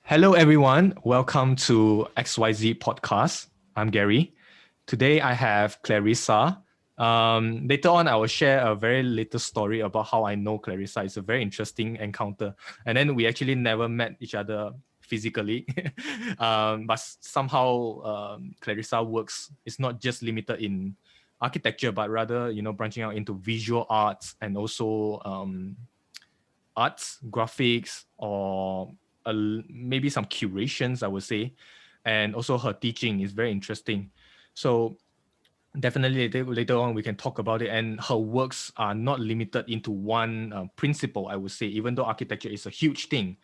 Hello, everyone. Welcome to XYZ Podcast. I'm Gary. Today, I have Clarissa. Later on, I will share a very little story about how I know Clarissa. It's a very interesting encounter. And then we actually never met each other physically. But somehow, Clarissa works. It's not just limited in architecture, but rather, branching out into visual arts and also arts, graphics, or maybe some curations, I would say. And also her teaching is very interesting. So definitely later on we can talk about it. And her works are not limited into one principle, I would say, even though architecture is a huge thing.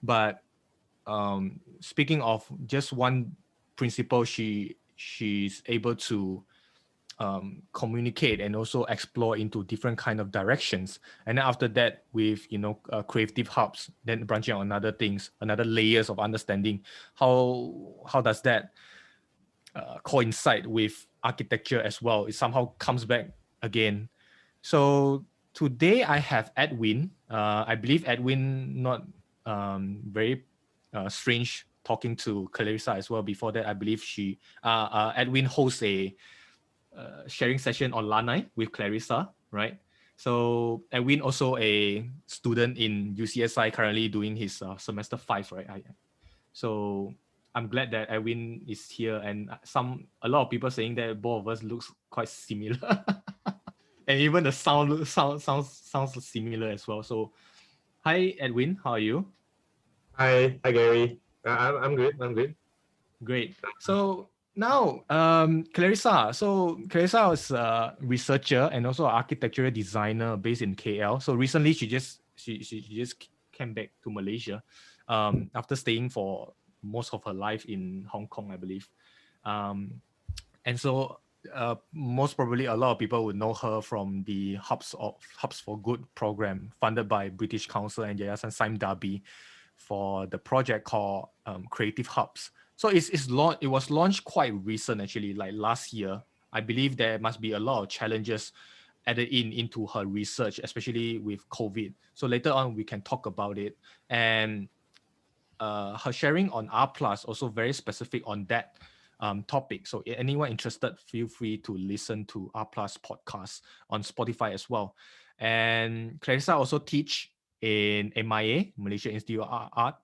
But speaking of just one principle, she's able to communicate and also explore into different kind of directions. And then after that, with creative hubs, then branching on other things, another layers of understanding. How does that coincide with architecture as well? It somehow comes back again. So today I have Edwin. I believe Edwin not very strange talking to Clarissa as well. Before that, I believe Edwin hosts a sharing session on Lanai with Clarissa, right? So Edwin also a student in UCSI, currently doing his semester 5, right? So I'm glad that Edwin is here, and a lot of people saying that both of us looks quite similar, and even the sounds similar as well. So hi Edwin, how are you? Hi Gary. I'm good. I'm good. Great. So now, Clarissa. So Clarissa is a researcher and also an architectural designer based in KL. So recently, she just came back to Malaysia, after staying for most of her life in Hong Kong, I believe. And so most probably a lot of people would know her from the Hubs for Good program funded by British Council and Yayasan Sime Darby for the project called Creative Hubs. So it was launched quite recent, actually, like last year. I believe there must be a lot of challenges added into her research, especially with COVID. So later on we can talk about it. And her sharing on R Plus also very specific on that topic. So anyone interested, feel free to listen to R Plus podcast on Spotify as well. And Clarissa also teach in MIA, Malaysia Institute of Art,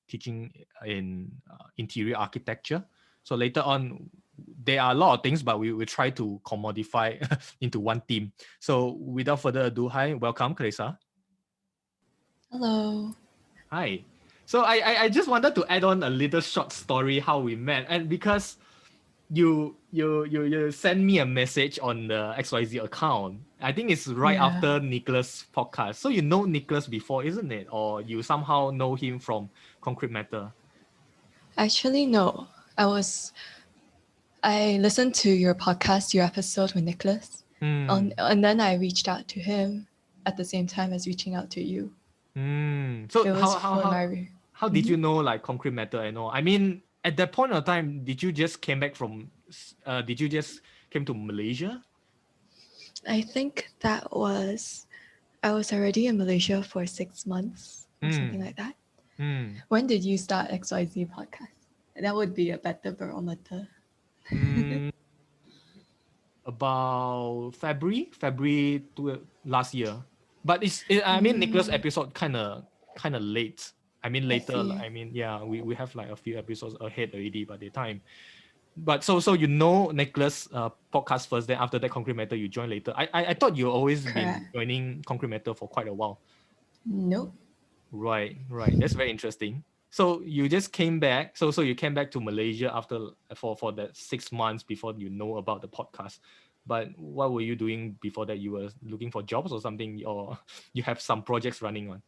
teaching in interior architecture. So later on, there are a lot of things, but we will try to commodify into one theme. So without further ado, hi, welcome, Clarissa. Hello. Hi. So I just wanted to add on a little short story how we met, and because you sent me a message on the XYZ account. I think it's right Yeah. after Nicholas' podcast. So you know Nicholas before, isn't it? Or you somehow know him from Concrete Matter? Actually, no. I listened to your podcast, your episode with Nicholas, and then I reached out to him at the same time as reaching out to you. So It was for my how did you know like Concrete Matter and all? I mean, at that point of time, did you just came back from? Did you just came to Malaysia? I think I was already in Malaysia for 6 months or something like that. When did you start XYZ podcast? That would be a better barometer. About February to last year. But I mean, Nicholas episode kind of late. I mean, later. I mean, yeah, we have like a few episodes ahead already by the time. But so Nicholas podcast first, then after that Concrete Matter you join later. I thought you always been joining Concrete Matter for quite a while. Nope. Right. That's very interesting. So you just came back. So you came back to Malaysia after for that 6 months before you know about the podcast. But what were you doing before that? You were looking for jobs or something, or you have some projects running on?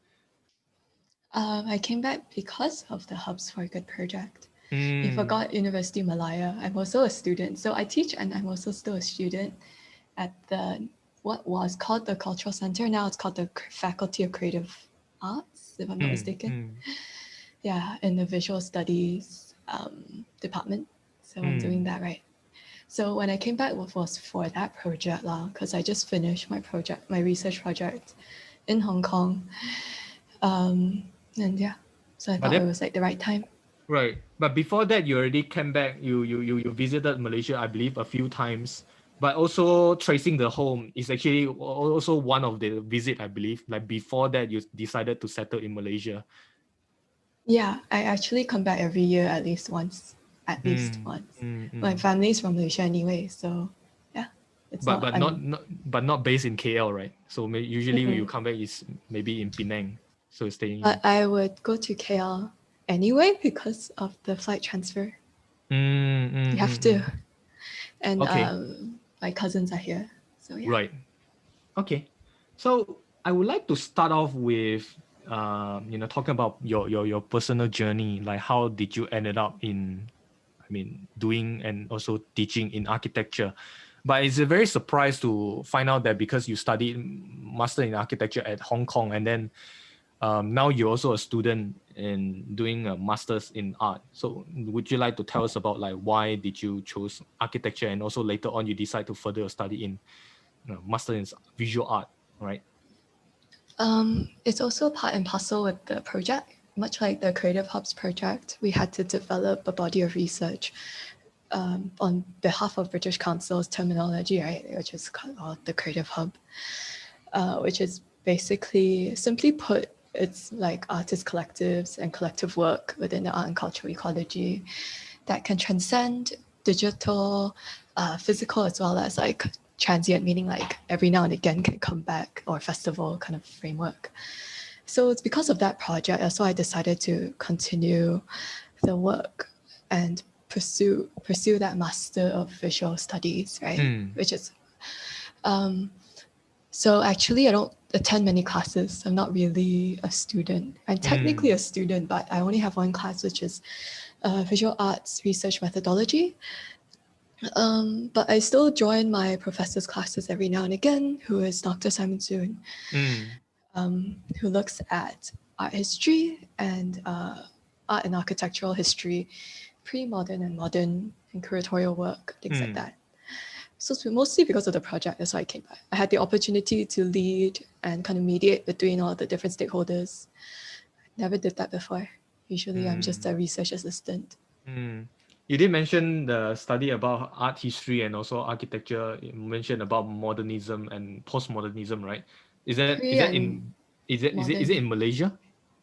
I came back because of the Hubs for Good project. You forgot University Malaya. I'm also a student. So I teach and I'm also still a student at what was called the Cultural Center. Now it's called the Faculty of Creative Arts, if I'm not mistaken. Yeah, in the Visual Studies department. So I'm doing that, right? So when I came back, it was for that project because I just finished my research project in Hong Kong. And yeah, So I thought it was like the right time. Right. But before that, you already came back. You visited Malaysia, I believe, a few times. But also tracing the home is actually also one of the visit, I believe. Like before that, you decided to settle in Malaysia. Yeah, I actually come back every year at least once. At least once. My family's from Malaysia anyway, so yeah. It's but not based in KL, right? So usually when you come back is maybe in Penang. So staying. But I would go to KL anyway because of the flight transfer. You have to. And okay. My cousins are here. So yeah. Right. Okay. So I would like to start off with talking about your personal journey. Like how did you ended up in doing and also teaching in architecture? But it's a very surprise to find out that because you studied master in architecture at Hong Kong and then now you're also a student in doing a master's in art. So would you like to tell us about like why did you choose architecture and also later on you decide to further study in master in visual art, right? It's also part and parcel with the project. Much like the Creative Hubs project, we had to develop a body of research on behalf of British Council's terminology, right, which is called the Creative Hub, which is basically, simply put, it's like artist collectives and collective work within the art and cultural ecology that can transcend digital, physical, as well as like transient, meaning like every now and again can come back, or festival kind of framework. So it's because of that project, that's why I decided to continue the work and pursue that Master of Visual Studies, right? Which is, so actually I don't attend many classes. I'm not really a student. I'm technically a student, but I only have one class, which is Visual Arts Research Methodology. But I still join my professor's classes every now and again, who is Dr. Simon Soon, who looks at art history and art and architectural history, pre-modern and modern, and curatorial work, things like that. So it's mostly because of the project, that's why I came back. I had the opportunity to lead and kind of mediate between all the different stakeholders. Never did that before. Usually I'm just a research assistant. You did mention the study about art history and also architecture. You mentioned about modernism and postmodernism, right? Is it in Malaysia?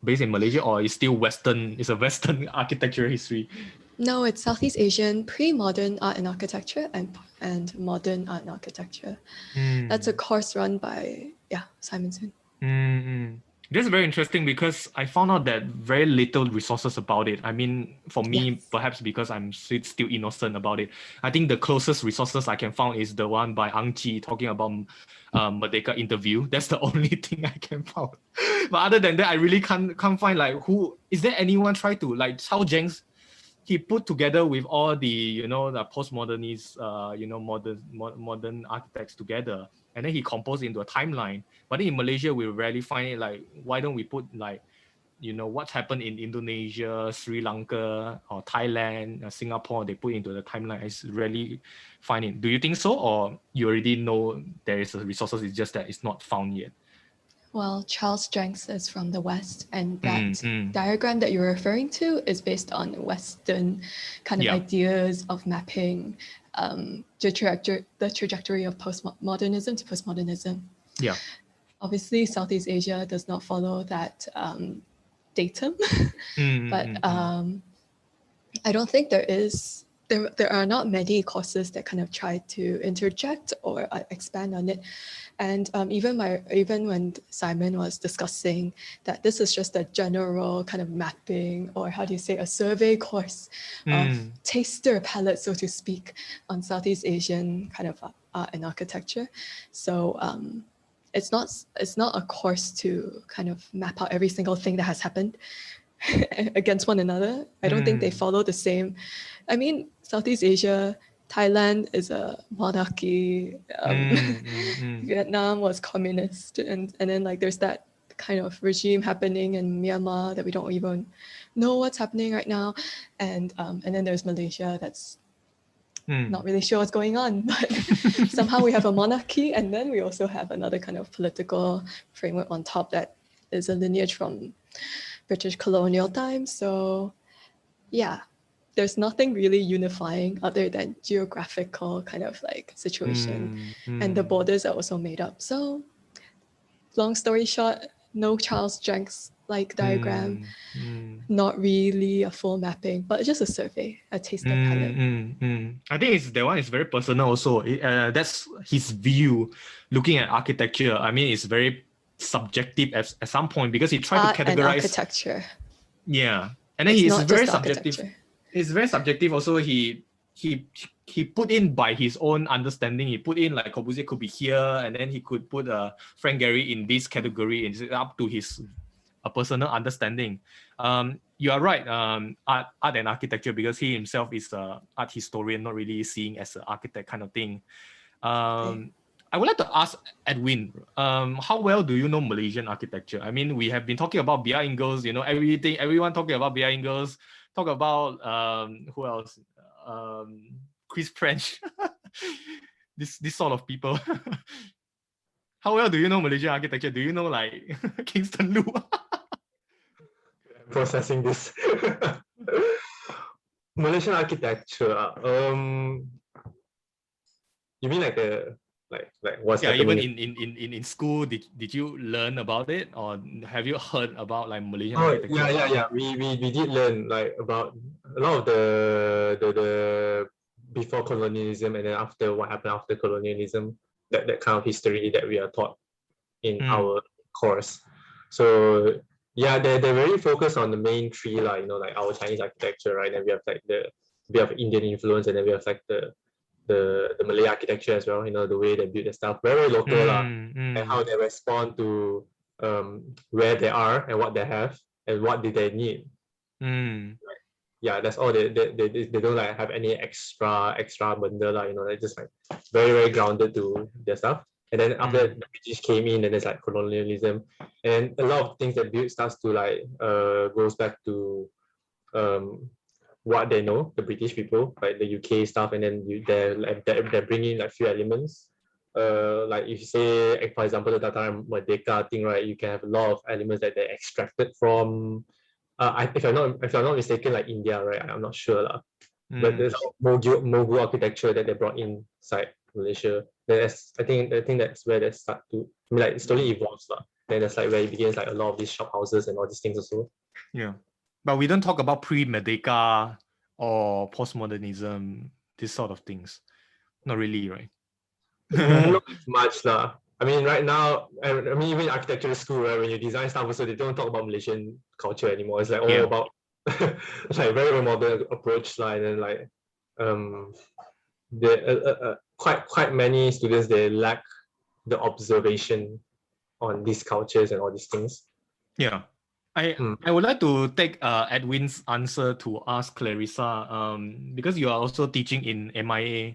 Based in Malaysia, or is still Western? It's a Western architecture history. No, it's Southeast Asian pre-modern art and architecture and modern art and architecture. That's a course run by Simonson. That's very interesting because I found out that very little resources about it. I mean, for me, perhaps because I'm still innocent about it. I think the closest resources I can find is the one by Ang Chi talking about Merdeka interview. That's the only thing I can find. But other than that, I really can't find like who is there anyone try to like Chao Zheng's. He put together with all the the postmodernists, modern architects together, and then he composed into a timeline. But in Malaysia, we rarely find it. Like, why don't we put like, what's happened in Indonesia, Sri Lanka, or Thailand, Singapore? They put into the timeline. I rarely find it. Do you think so, or you already know there is a resources? It's just that it's not found yet. Well, Charles Jenks is from the West, and that diagram that you're referring to is based on Western kind of ideas of mapping the trajectory of postmodernism to postmodernism. Yeah. Obviously, Southeast Asia does not follow that datum, but I don't think there are not many courses that kind of try to interject or expand on it. And even when Simon was discussing that this is just a general kind of mapping, or how do you say, a survey course of taster palette, so to speak, on Southeast Asian kind of art and architecture. So it's not a course to kind of map out every single thing that has happened against one another. I don't think they follow the same. I mean, Southeast Asia, Thailand is a monarchy. Vietnam was communist, and then like there's that kind of regime happening in Myanmar that we don't even know what's happening right now, and then there's Malaysia that's not really sure what's going on, but somehow we have a monarchy, and then we also have another kind of political framework on top that is a lineage from British colonial times. So yeah, there's nothing really unifying other than geographical kind of like situation. And the borders are also made up. So long story short, no Charles Jenks like diagram, not really a full mapping, but just a survey, a taster palette. I think that one is very personal also. That's his view looking at architecture. I mean, it's very subjective at some point because he tried to categorize and architecture. Yeah, and then It's he's not very just subjective. architecture. It's very subjective also. He put in by his own understanding. He put in like Corbusier could be here, and then he could put Frank Gehry in this category, and it's up to his personal understanding. You are right. Art and architecture, because he himself is an art historian, not really seeing as an architect kind of thing. I would like to ask Edwin, how well do you know Malaysian architecture? I mean, we have been talking about B.R. Ingalls, everyone talking about B.R. Ingalls, talk about, who else? Chris French, this sort of people. How well do you know Malaysian architecture? Do you know like Kingston Loo? Processing this. Malaysian architecture. You mean like what's happening? Even in school, did you learn about it, or have you heard about like Malaysian Oh architecture? yeah. We did learn like about a lot of the before colonialism and then after what happened after colonialism. That kind of history that we are taught in our course. So yeah, they're very focused on the main three, like like our Chinese architecture, right? And we have like we have Indian influence, and then we have like the Malay architecture as well, the way they build their stuff, very local and how they respond to where they are and what they have and what did they need. Yeah, that's all. They don't like have any extra bundle, they're just like very, very grounded to their stuff. And then after the British came in, and there's like colonialism, and a lot of things that build starts to like goes back to what they know, the British people, like the UK stuff, and then they're bringing like few elements. Like if you say, for example, the Tataran Merdeka thing, right? You can have a lot of elements that they extracted from. If I'm not mistaken, like India, right? I'm not sure lah. But there's Mogul architecture that they brought inside Malaysia. I think that's where they start to. I mean, like it slowly evolves lah. Then that's like where it begins, like a lot of these shop houses and all these things also. Yeah, but we don't talk about pre-Merdeka or postmodernism, this sort of things. Not really, right? Not much lah. I mean, right now, I mean, even architecture school, right? When you design stuff, also they don't talk about Malaysian culture anymore. It's like all about like very modern approach, and then like quite many students, they lack the observation on these cultures and all these things. Yeah. I would like to take Edwin's answer to ask Clarissa, because you are also teaching in MIA.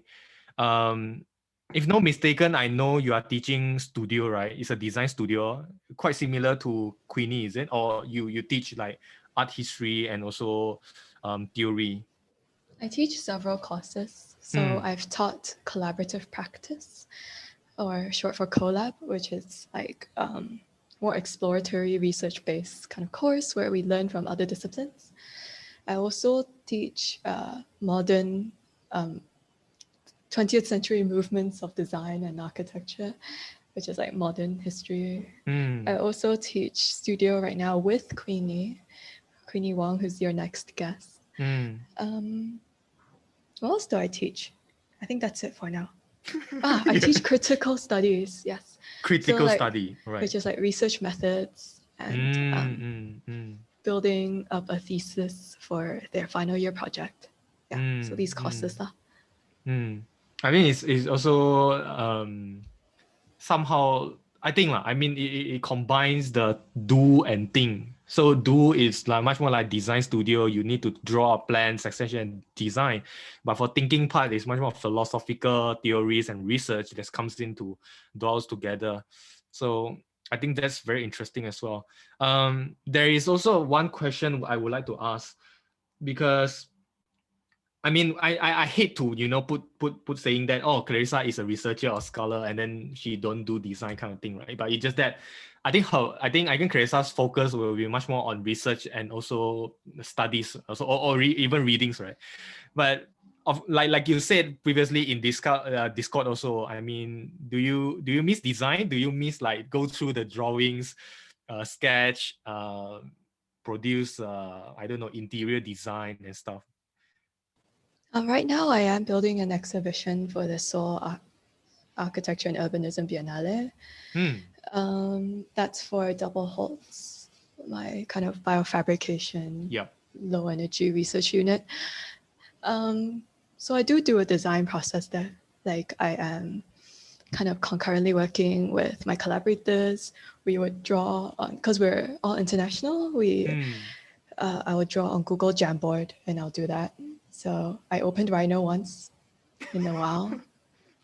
If not mistaken, I know you are teaching studio, right? It's a design studio, quite similar to Queenie, is it? Or you teach like art history and also theory? I teach several courses. So I've taught collaborative practice, or short for collab, which is like more exploratory research-based kind of course where we learn from other disciplines. I also teach modern 20th century movements of design and architecture, which is like modern history. I also teach studio right now with Queenie Wong, who's your next guest. What else do I teach? I think that's it for now. I teach critical studies, yes. Critical study, right. Which is like research methods and building up a thesis for their final year project. Yeah, so these courses lah. I mean, it's also somehow, I think it combines the do and think. So do is like much more like design studio. You need to draw a plan, succession, and design. But for thinking part, it's much more philosophical theories and research that comes into those together. So I think that's very interesting as well. There is also one question I would like to ask, because I mean, I hate to put saying that, oh, Clarissa is a researcher or scholar and then she don't do design kind of thing, right? But it's just that I think Clarissa's focus will be much more on research and also studies, also even readings, right? But like you said previously in Discord also, I mean, do you miss design? Do you miss like go through the drawings, sketch, produce I don't know, interior design and stuff? Right now, I am building an exhibition for the Seoul Architecture and Urbanism Biennale. That's for doubleholz, my kind of biofabrication, low energy research unit. So I do a design process there. Like I am kind of concurrently working with my collaborators. We would draw on, because we're all international, I would draw on Google Jamboard and I'll do that. So I opened Rhino once in a while.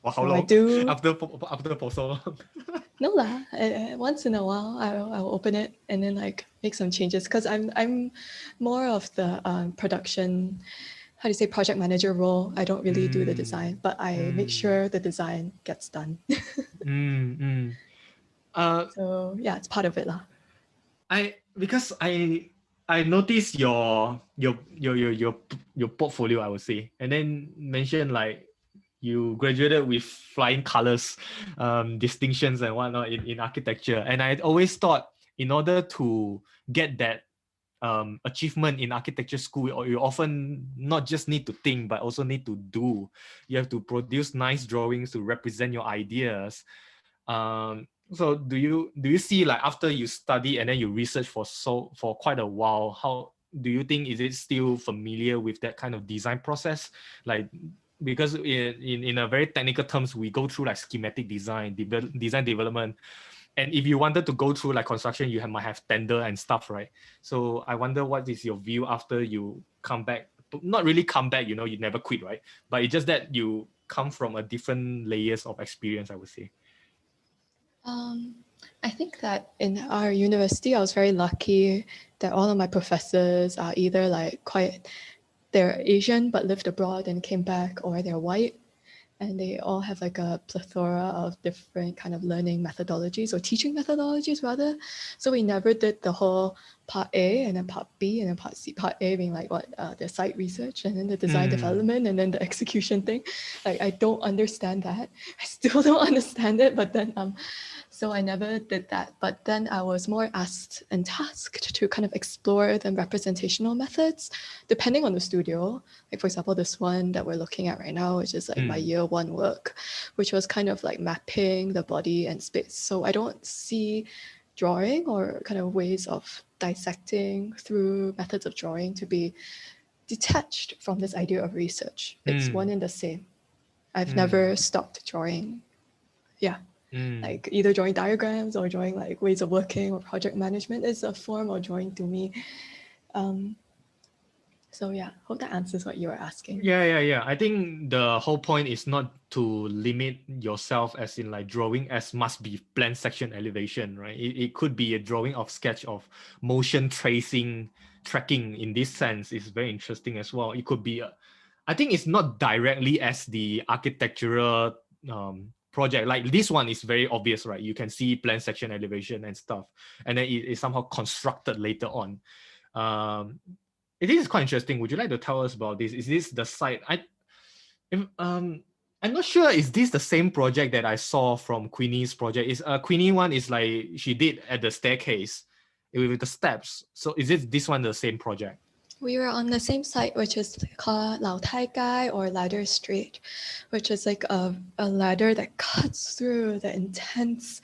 Well, how So long? I do after for so long? No lah. Once in a while, I'll open it and then like make some changes because I'm more of the production, how do you say, project manager role. I don't really do the design, but I make sure the design gets done. So yeah, it's part of it lah. Because I noticed your portfolio, I would say, and then mentioned like you graduated with flying colors, distinctions and whatnot in architecture. And I always thought in order to get that achievement in architecture school, you often not just need to think, but also need to do. You have to produce nice drawings to represent your ideas. So do you see, like, after you study and then you research for quite a while, how do you think, is it still familiar with that kind of design process? Like, because in a very technical terms, we go through like schematic design, design development, and if you wanted to go through like construction, you might have tender and stuff, right? So I wonder what is your view after you come back. Not really come back, you never quit, right? But it's just that you come from a different layers of experience, I would say. I think that in our university, I was very lucky that all of my professors are either like they're Asian but lived abroad and came back, or they're white, and they all have like a plethora of different kind of learning methodologies or teaching methodologies rather. So we never did the whole part A and then part B and then part C. Part A being like the site research and then the design development and then the execution thing. Like I don't understand that. I still don't understand it. But then so I never did that. But then I was more asked and tasked to kind of explore the representational methods depending on the studio. Like, for example, this one that we're looking at right now, which is like my year one work, which was kind of like mapping the body and space. So I don't see drawing or kind of ways of dissecting through methods of drawing to be detached from this idea of research. It's one and the same. I've never stopped drawing. Yeah. Like either drawing diagrams or drawing like ways of working or project management is a form of drawing to me. So yeah, hope that answers what you were asking. Yeah. I think the whole point is not to limit yourself as in like drawing as must be plan, section, elevation, right? It could be a drawing of sketch of motion tracing, tracking in this sense is very interesting as well. It could be, I think it's not directly as the architectural project. Like this one is very obvious, right? You can see plan, section, elevation and stuff. And then it is somehow constructed later on. It is quite interesting. Would you like to tell us about this? Is this the site? I'm not sure. Is this the same project that I saw from Queenie's project? Is Queenie one is like she did at the staircase with the steps. So is it this one the same project? We were on the same site, which is called Lao Tai Gai or Ladder Street, which is like a ladder that cuts through the intense,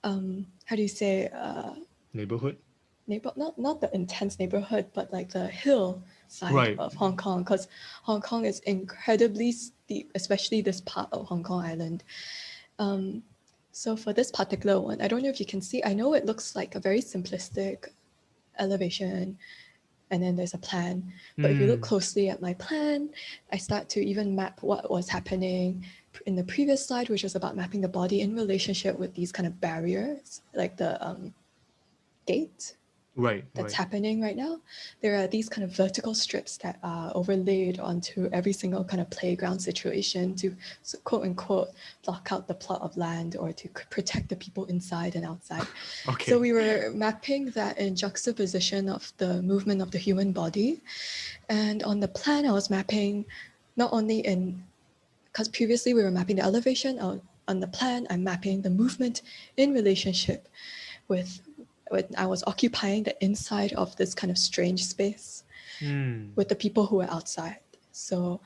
how do you say? Neighborhood? Not the intense neighborhood, but like the hill side of Hong Kong, because Hong Kong is incredibly steep, especially this part of Hong Kong Island. So for this particular one, I don't know if you can see, I know it looks like a very simplistic elevation, and then there's a plan. But if you look closely at my plan, I start to even map what was happening in the previous slide, which was about mapping the body in relationship with these kind of barriers, like the gate. that's happening right now. There are these kind of vertical strips that are overlaid onto every single kind of playground situation to quote unquote block out the plot of land or to protect the people inside and outside. Okay. So we were mapping that in juxtaposition of the movement of the human body. And on the plan, I was mapping not only because previously we were mapping the elevation, on the plan, I'm mapping the movement in relationship with when I was occupying the inside of this kind of strange space with the people who were outside. So,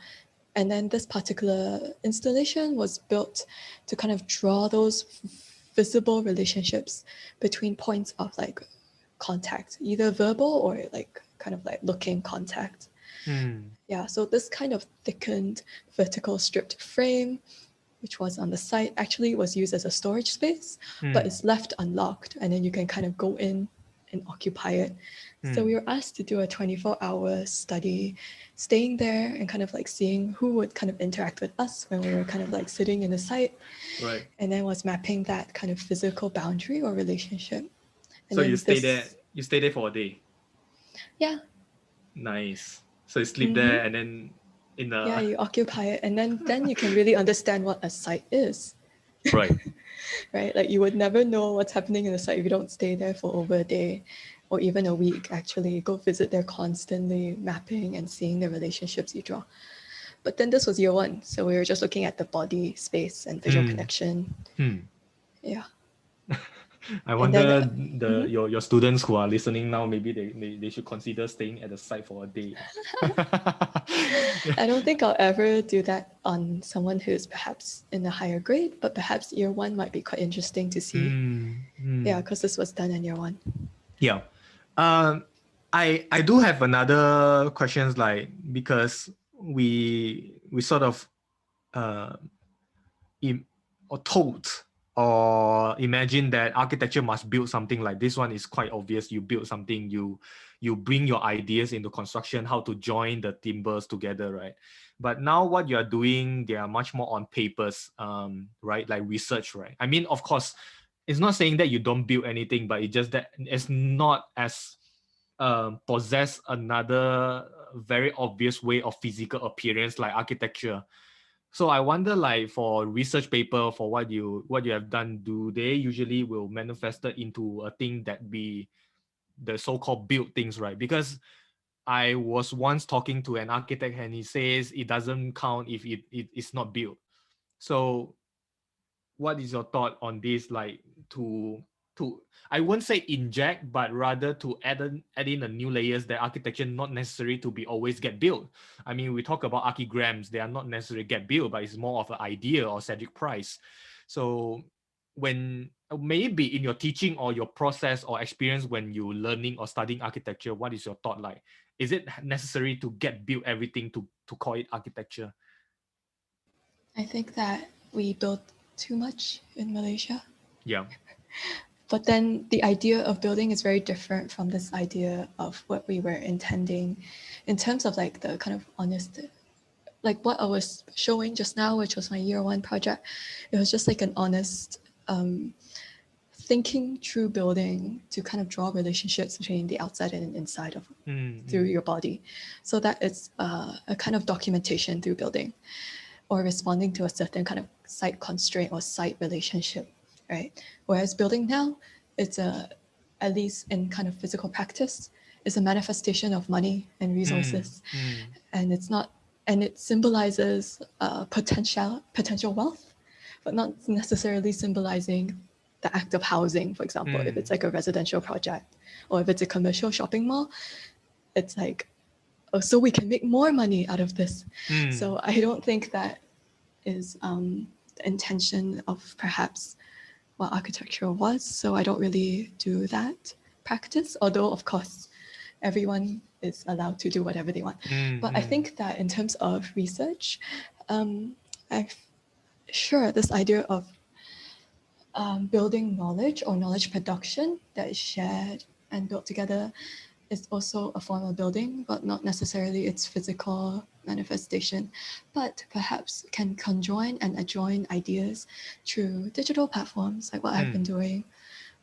and then this particular installation was built to kind of draw those visible relationships between points of like contact, either verbal or like kind of like looking contact. Yeah, so this kind of thickened vertical stripped frame, which was on the site, actually was used as a storage space, but it's left unlocked and then you can kind of go in and occupy it. So we were asked to do a 24-hour study, staying there and kind of like seeing who would kind of interact with us when we were kind of like sitting in the site. Right. And then was mapping that kind of physical boundary or relationship. And so you stay there for a day? Yeah. Nice. So you sleep there and then yeah, you occupy it, and then you can really understand what a site is. Right. Right? Like you would never know what's happening in the site if you don't stay there for over a day or even a week, actually. Go visit there constantly, mapping and seeing the relationships you draw. But then this was year one, so we were just looking at the body, space, and visual connection. Yeah. I wonder your students who are listening now, maybe they should consider staying at the site for a day. I don't think I'll ever do that on someone who's perhaps in a higher grade, but perhaps year one might be quite interesting to see. Yeah, because this was done in year one. Yeah. I do have another questions, like, because we sort of or told or imagine that architecture must build something. Like this one is quite obvious. You build something, you bring your ideas into construction, how to join the timbers together, right? But now what you are doing, they are much more on papers, right? Like research, right? I mean, of course, it's not saying that you don't build anything, but it's just that it's not as possess another very obvious way of physical appearance like architecture. So I wonder, like, for research paper, for what you have done, do they usually will manifest it into a thing that be the so-called built things, right? Because I was once talking to an architect and he says it doesn't count if it's not built. So what is your thought on this? Like, to I won't say inject, but rather to add in a new layers that architecture not necessary to be always get built. I mean, we talk about archigrams, they are not necessarily get built, but it's more of an idea or Cedric price. So when maybe in your teaching or your process or experience when you learning or studying architecture, what is your thought like? Is it necessary to get built everything to call it architecture? I think that we built too much in Malaysia. Yeah. But then the idea of building is very different from this idea of what we were intending in terms of like the kind of honest, like what I was showing just now, which was my year one project. It was just like an honest thinking through building to kind of draw relationships between the outside and inside of through your body. So that it's a kind of documentation through building or responding to a certain kind of site constraint or site relationship. Right. Whereas building now, it's at least in kind of physical practice, is a manifestation of money and resources, and it's not, and it symbolizes potential wealth, but not necessarily symbolizing the act of housing. For example, if it's like a residential project, or if it's a commercial shopping mall, it's like, oh, so we can make more money out of this. So I don't think that is the intention of perhaps what architecture was. So I don't really do that practice, although of course everyone is allowed to do whatever they want. But I think that in terms of research, sure, this idea of building knowledge or knowledge production that is shared and built together is also a form of building, but not necessarily its physical manifestation, but perhaps can conjoin and adjoin ideas through digital platforms like what I've been doing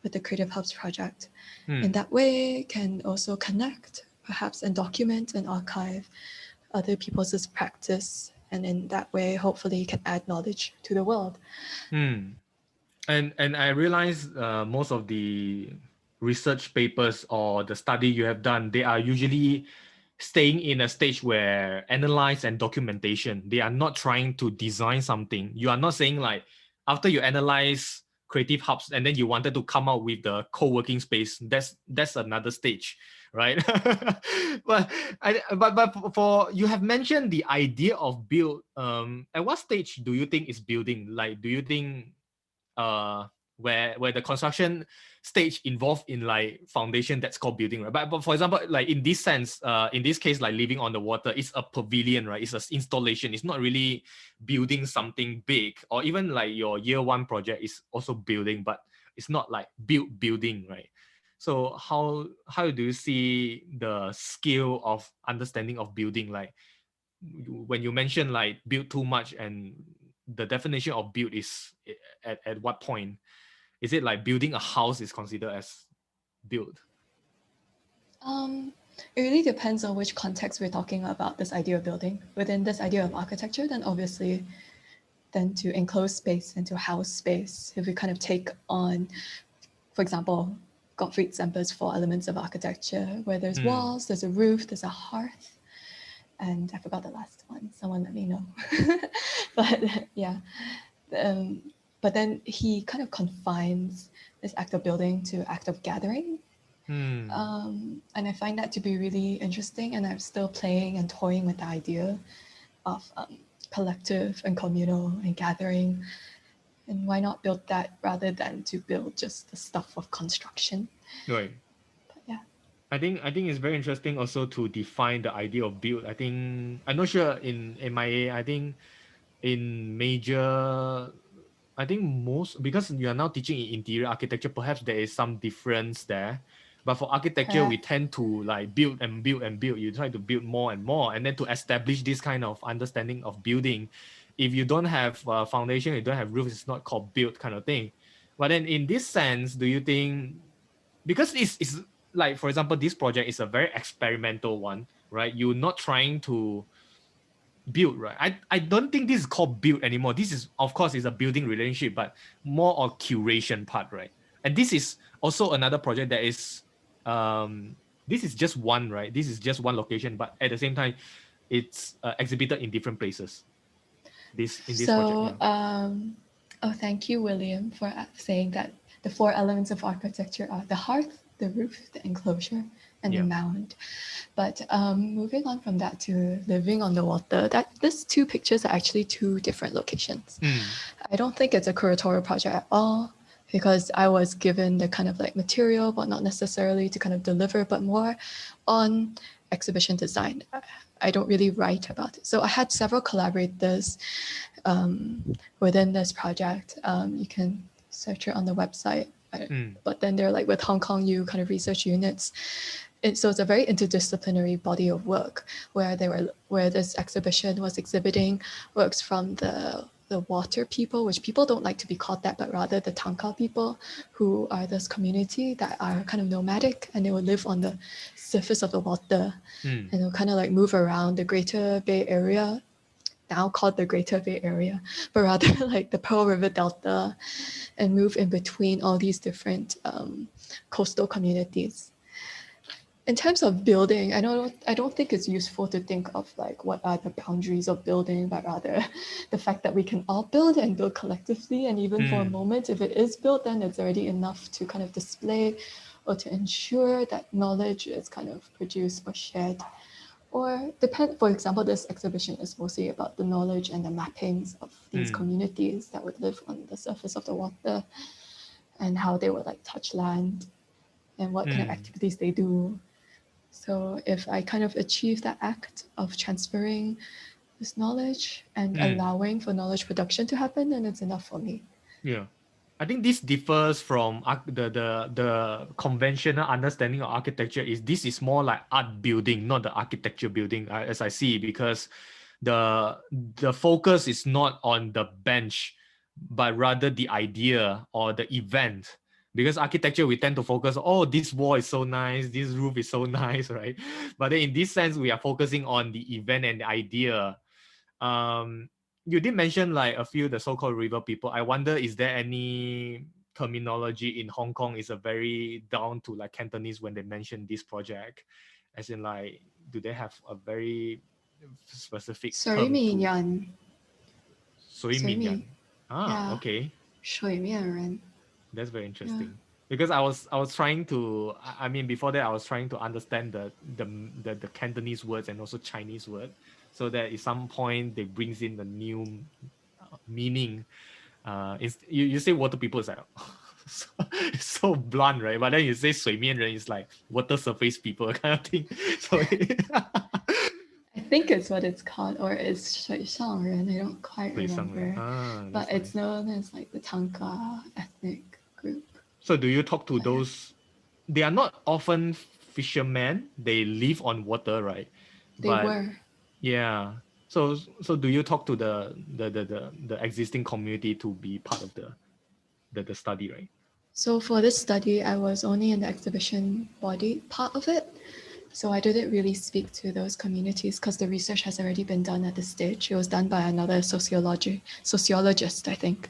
with the Creative Hubs project. Hmm. In that way, can also connect, perhaps, and document and archive other people's practice. And in that way, hopefully, can add knowledge to the world. And I realize most of the research papers or the study you have done, they are usually staying in a stage where analyze and documentation. They are not trying to design something. You are not saying like after you analyze Creative Hubs and then you wanted to come out with the co-working space. That's another stage, right? but for you have mentioned the idea of build. At what stage do you think is building? Like, do you think where the construction stage involved in like foundation, that's called building, right? But for example, like in this sense, in this case, like living on the water, it's a pavilion, right? It's an installation. It's not really building something big. Or even like your year one project is also building, but it's not like building, right? So how do you see the skill of understanding of building? Like when you mention like build too much, and the definition of build is at what point? Is it like building a house is considered as build? It really depends on which context we're talking about this idea of building. Within this idea of architecture, then obviously, then to enclose space and to house space, if we kind of take on, for example, Gottfried Semper's 4 elements of architecture, where there's walls, there's a roof, there's a hearth, and I forgot the last one. Someone let me know. But yeah. But then he kind of confines this act of building to act of gathering. And I find that to be really interesting, and I'm still playing and toying with the idea of collective and communal and gathering. And why not build that rather than to build just the stuff of construction? Right. But yeah. I think it's very interesting also to define the idea of build. I think I'm not sure in MIA. I think in major, I think most, because you are now teaching in interior architecture, perhaps there is some difference there. But for architecture, we tend to like build and build and build. You try to build more and more, and then to establish this kind of understanding of building. If you don't have a foundation, you don't have roof, it's not called build kind of thing. But then in this sense, do you think, because it's like, for example, this project is a very experimental one, right? You're not trying to build, right? I don't think this is called build anymore. This is, of course, is a building relationship, but more of curation part, right? And this is also another project that is, this is just one, right? This is just one location, but at the same time, it's exhibited in different places. This project. Yeah. Thank you, William, for saying that the 4 elements of architecture are the hearth, the roof, the enclosure, and the mound. But moving on from that to living on the water, these 2 pictures are actually 2 different locations. I don't think it's a curatorial project at all, because I was given the kind of like material, but not necessarily to kind of deliver, but more on exhibition design. I don't really write about it. So I had several collaborators within this project. You can search it on the website. But then they're like with Hong Kong U kind of research units. So it's a very interdisciplinary body of work where this exhibition was exhibiting works from the water people, which people don't like to be called that, but rather the Tangka people, who are this community that are kind of nomadic, and they will live on the surface of the water, and they'll kind of like move around the Greater Bay Area, now called the Greater Bay Area, but rather like the Pearl River Delta, and move in between all these different coastal communities. In terms of building, I don't think it's useful to think of like what are the boundaries of building, but rather the fact that we can all build and build collectively. And even for a moment, if it is built, then it's already enough to kind of display or to ensure that knowledge is kind of produced or shared. Or for example, this exhibition is mostly about the knowledge and the mappings of these communities that would live on the surface of the water, and how they would like touch land and what kind of activities they do. So if I kind of achieve that act of transferring this knowledge and allowing for knowledge production to happen, then it's enough for me. Yeah. I think this differs from the conventional understanding of architecture. This is more like art building, not the architecture building, as I see, because the focus is not on the bench, but rather the idea or the event. Because architecture, we tend to focus, oh, this wall is so nice, this roof is so nice, right? But then in this sense, we are focusing on the event and the idea. You did mention like a few the so-called river people. I wonder, is there any terminology in Hong Kong is a very down to like Cantonese when they mention this project? As in like, do they have a very specific term to 水面人，水面人? Yeah. Okay. 水面人. That's very interesting. Because I was trying to, I mean, before that I was trying to understand the Cantonese words and also Chinese word, so that at some point they brings in the new meaning. You say water people is like it's so blunt, right? But then you say 水面人 is like water surface people kind of thing. So I think it's what it's called, or it's 水上人. I don't quite remember. But it's known as like the Tanka ethnic group. So do you talk to those? They are not often fishermen. They live on water, right? They were. Yeah. So do you talk to the existing community to be part of the study, right? So for this study, I was only in the exhibition body part of it. So I didn't really speak to those communities because the research has already been done at this stage. It was done by another sociologist, I think.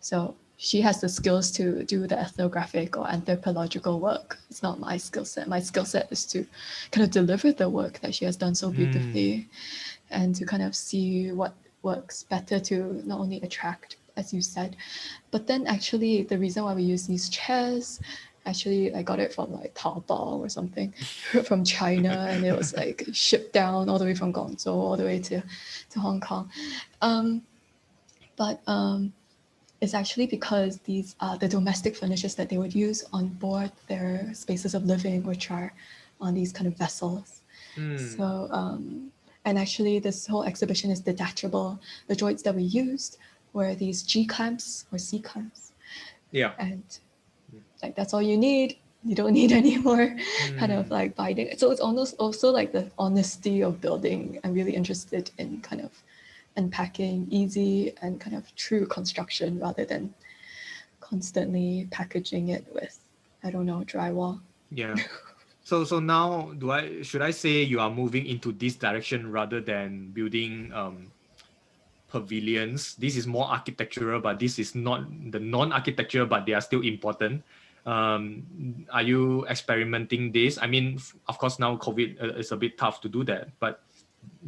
So she has the skills to do the ethnographic or anthropological work. It's not my skill set. My skill set is to kind of deliver the work that she has done so beautifully and to kind of see what works better to not only attract, as you said, but then actually the reason why we use these chairs, actually I got it from like Taobao or something from China, and it was like shipped down all the way from Guangzhou all the way to Hong Kong. But it's actually because these are the domestic furnitures that they would use on board their spaces of living, which are on these kind of vessels. So, and actually this whole exhibition is detachable. The joists that we used were these G clamps or C clamps. Yeah. And like that's all you need. You don't need any more kind of like binding. So it's almost also like the honesty of building. I'm really interested in kind of unpacking easy and kind of true construction rather than constantly packaging it with, I don't know, drywall. Yeah. So now should I say you are moving into this direction rather than building pavilions? This is more architectural, but this is not the non-architectural, but they are still important. Are you experimenting this? I mean, of course, now COVID is a bit tough to do that, but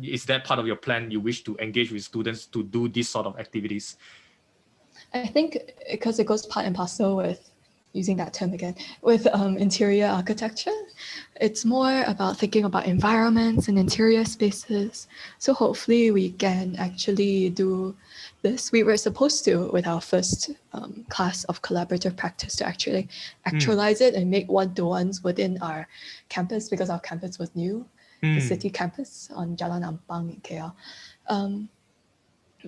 is that part of your plan? You wish to engage with students to do these sort of activities? I think because it goes part and parcel with, using that term again, with interior architecture. It's more about thinking about environments and interior spaces. So hopefully we can actually do this. We were supposed to, with our first class of collaborative practice, to actually actualize it and make one-to-ones within our campus, because our campus was new, the city campus on Jalan Ampang in KL.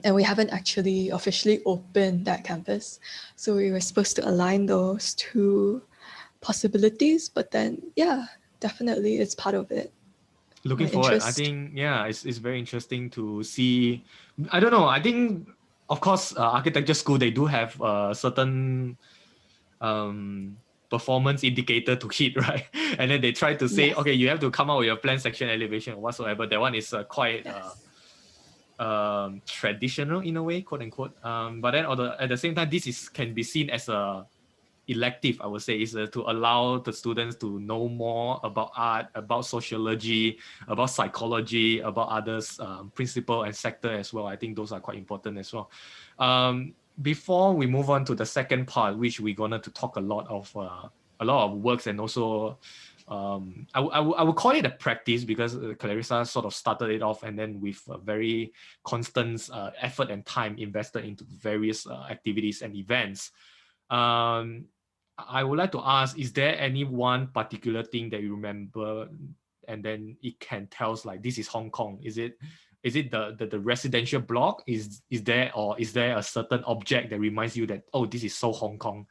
And we haven't actually officially opened that campus. So we were supposed to align those two possibilities, but then, yeah, definitely it's part of it. Looking forward. I think, yeah, it's very interesting to see. I don't know. I think, of course, architecture school, they do have a certain performance indicator to hit, right? And then they try to say, okay, you have to come out with your plan, section, elevation, or whatsoever. That one is quite traditional in a way, quote unquote. But then at the same time, this can be seen as a elective, I would say, is to allow the students to know more about art, about sociology, about psychology, about others, principle and sector as well. I think those are quite important as well. Before we move on to the second part, which we're gonna to talk a lot of works, and also I would call it a practice, because Clarissa sort of started it off, and then with a very constant effort and time invested into various activities and events. I would like to ask, is there any one particular thing that you remember and then it can tell us like, this is Hong Kong? Is it the residential block? Is there a certain object that reminds you that, oh, this is so Hong Kong?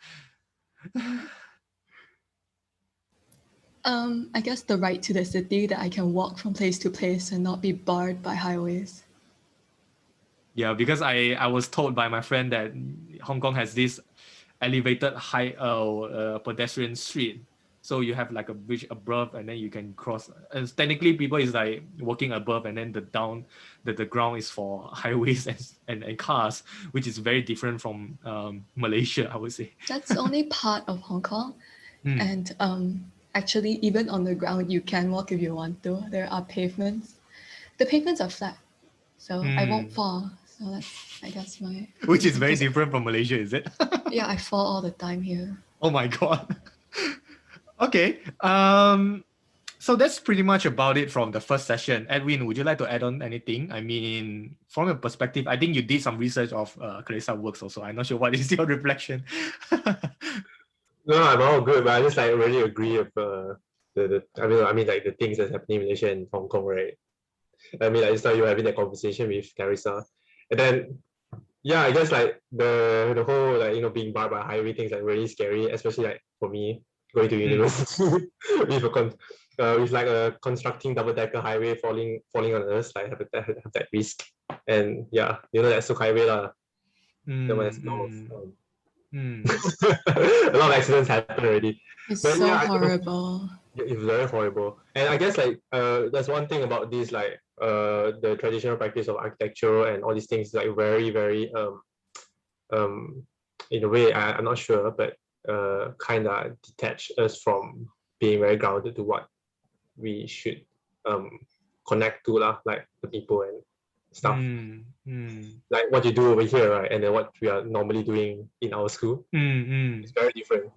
I guess the right to the city, that I can walk from place to place and not be barred by highways. Yeah, because I was told by my friend that Hong Kong has this elevated high pedestrian street. So you have like a bridge above, and then you can cross. And technically, people is like walking above, and then the ground is for highways and cars, which is very different from Malaysia, I would say. That's only part of Hong Kong. And actually, even on the ground, you can walk if you want to. There are pavements. The pavements are flat, so I won't fall. So that's, I guess, my... Which is very different from Malaysia, is it? Yeah, I fall all the time here. Oh my God. Okay. So that's pretty much about it from the first session. Edwin, would you like to add on anything? I mean, from your perspective, I think you did some research of Clarissa works also. I'm not sure what is your reflection. No, I'm all good, but I just like really agree with I mean like the things that's happening in Malaysia and Hong Kong, right? I mean, I just thought you were having that conversation with Clarissa, and then yeah, I guess like the whole like being barred by highway things like really scary, especially like for me going to university with like a constructing double-decker highway falling on us, like have that risk. And yeah, that Suk highway lah. The one that's north. A lot of accidents happen already. It's But so yeah, horrible. It's very horrible. And I guess like there's one thing about this, like the traditional practice of architecture and all these things, like very, very in a way, I'm not sure, but kind of detach us from being very grounded to what we should connect to lah, like the people and stuff. Like what you do over here, right? And then what we are normally doing in our school. It's very different.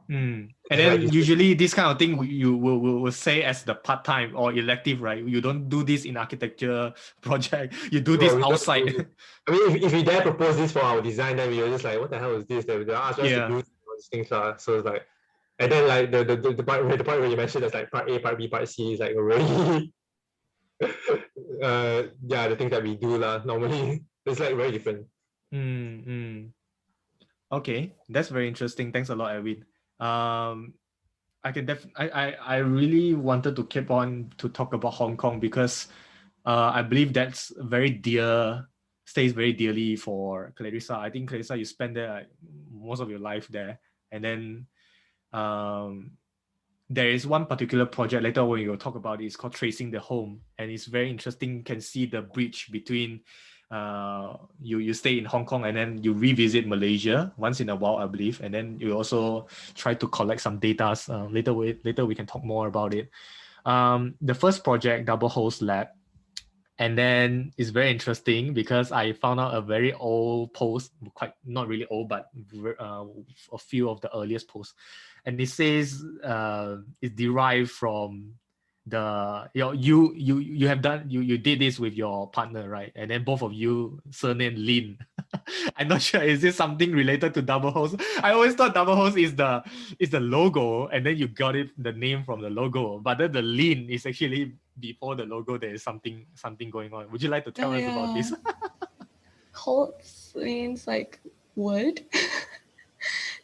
And then like usually this kind of thing you will say as the part-time or elective, right? You don't do this in architecture project. You do this outside. I mean, if we dare propose this for our design, then we were just like, what the hell is this? They ask us to do these things. So it's like, and then like the part where you mentioned there's like part A, part B, part C is like already the things that we do normally it's like very different. Okay, that's very interesting. Thanks a lot, Edwin. I really wanted to keep on to talk about Hong Kong because I believe that's stays very dearly for Clarissa. I think Clarissa, you spend there like, most of your life there, and then there is one particular project later when you'll talk about it. It's called Tracing the Home, and it's very interesting. You can see the bridge between you stay in Hong Kong and then you revisit Malaysia once in a while, I believe, and then you also try to collect some data. Later we can talk more about it. The first project, doubleholz lab, and then it's very interesting because I found out a very old post, quite not really old, but a few of the earliest posts, and it says it's derived from you did this with your partner, right? And then both of you surname Lin. I'm not sure, is this something related to doubleholz? I always thought doubleholz is the logo, and then you got the name from the logo, but then the Lin is actually before the logo. There is something going on. Would you like to tell us about this? Holz means like wood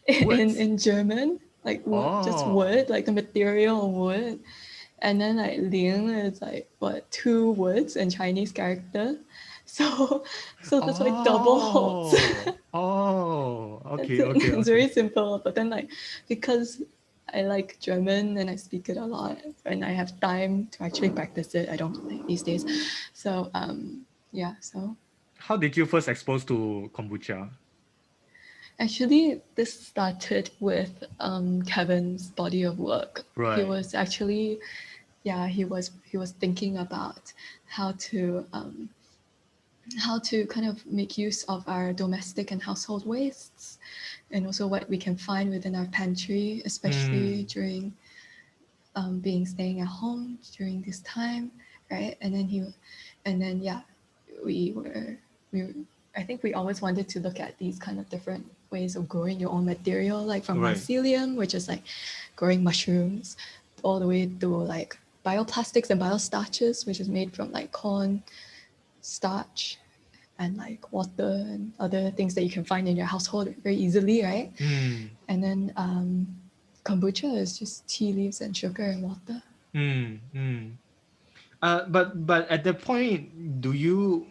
in German, like wood, just wood, like the material of wood. And then like Ling is like two words in Chinese character. So that's like doubleholz. Okay. It's very simple, but then like because I like German and I speak it a lot and I have time to actually practice it. I don't like these days. So so. How did you first expose to kombucha? Actually, this started with Kevin's body of work. Right. He was actually, he was thinking about how to kind of make use of our domestic and household wastes, and also what we can find within our pantry, especially during staying at home during this time, right? And then I think we always wanted to look at these kind of different ways of growing your own material, like from mycelium, which is like growing mushrooms, all the way to like bioplastics and biostarches, which is made from like corn starch and like water and other things that you can find in your household very easily, right? And then kombucha is just tea leaves and sugar and water. But at that point, do you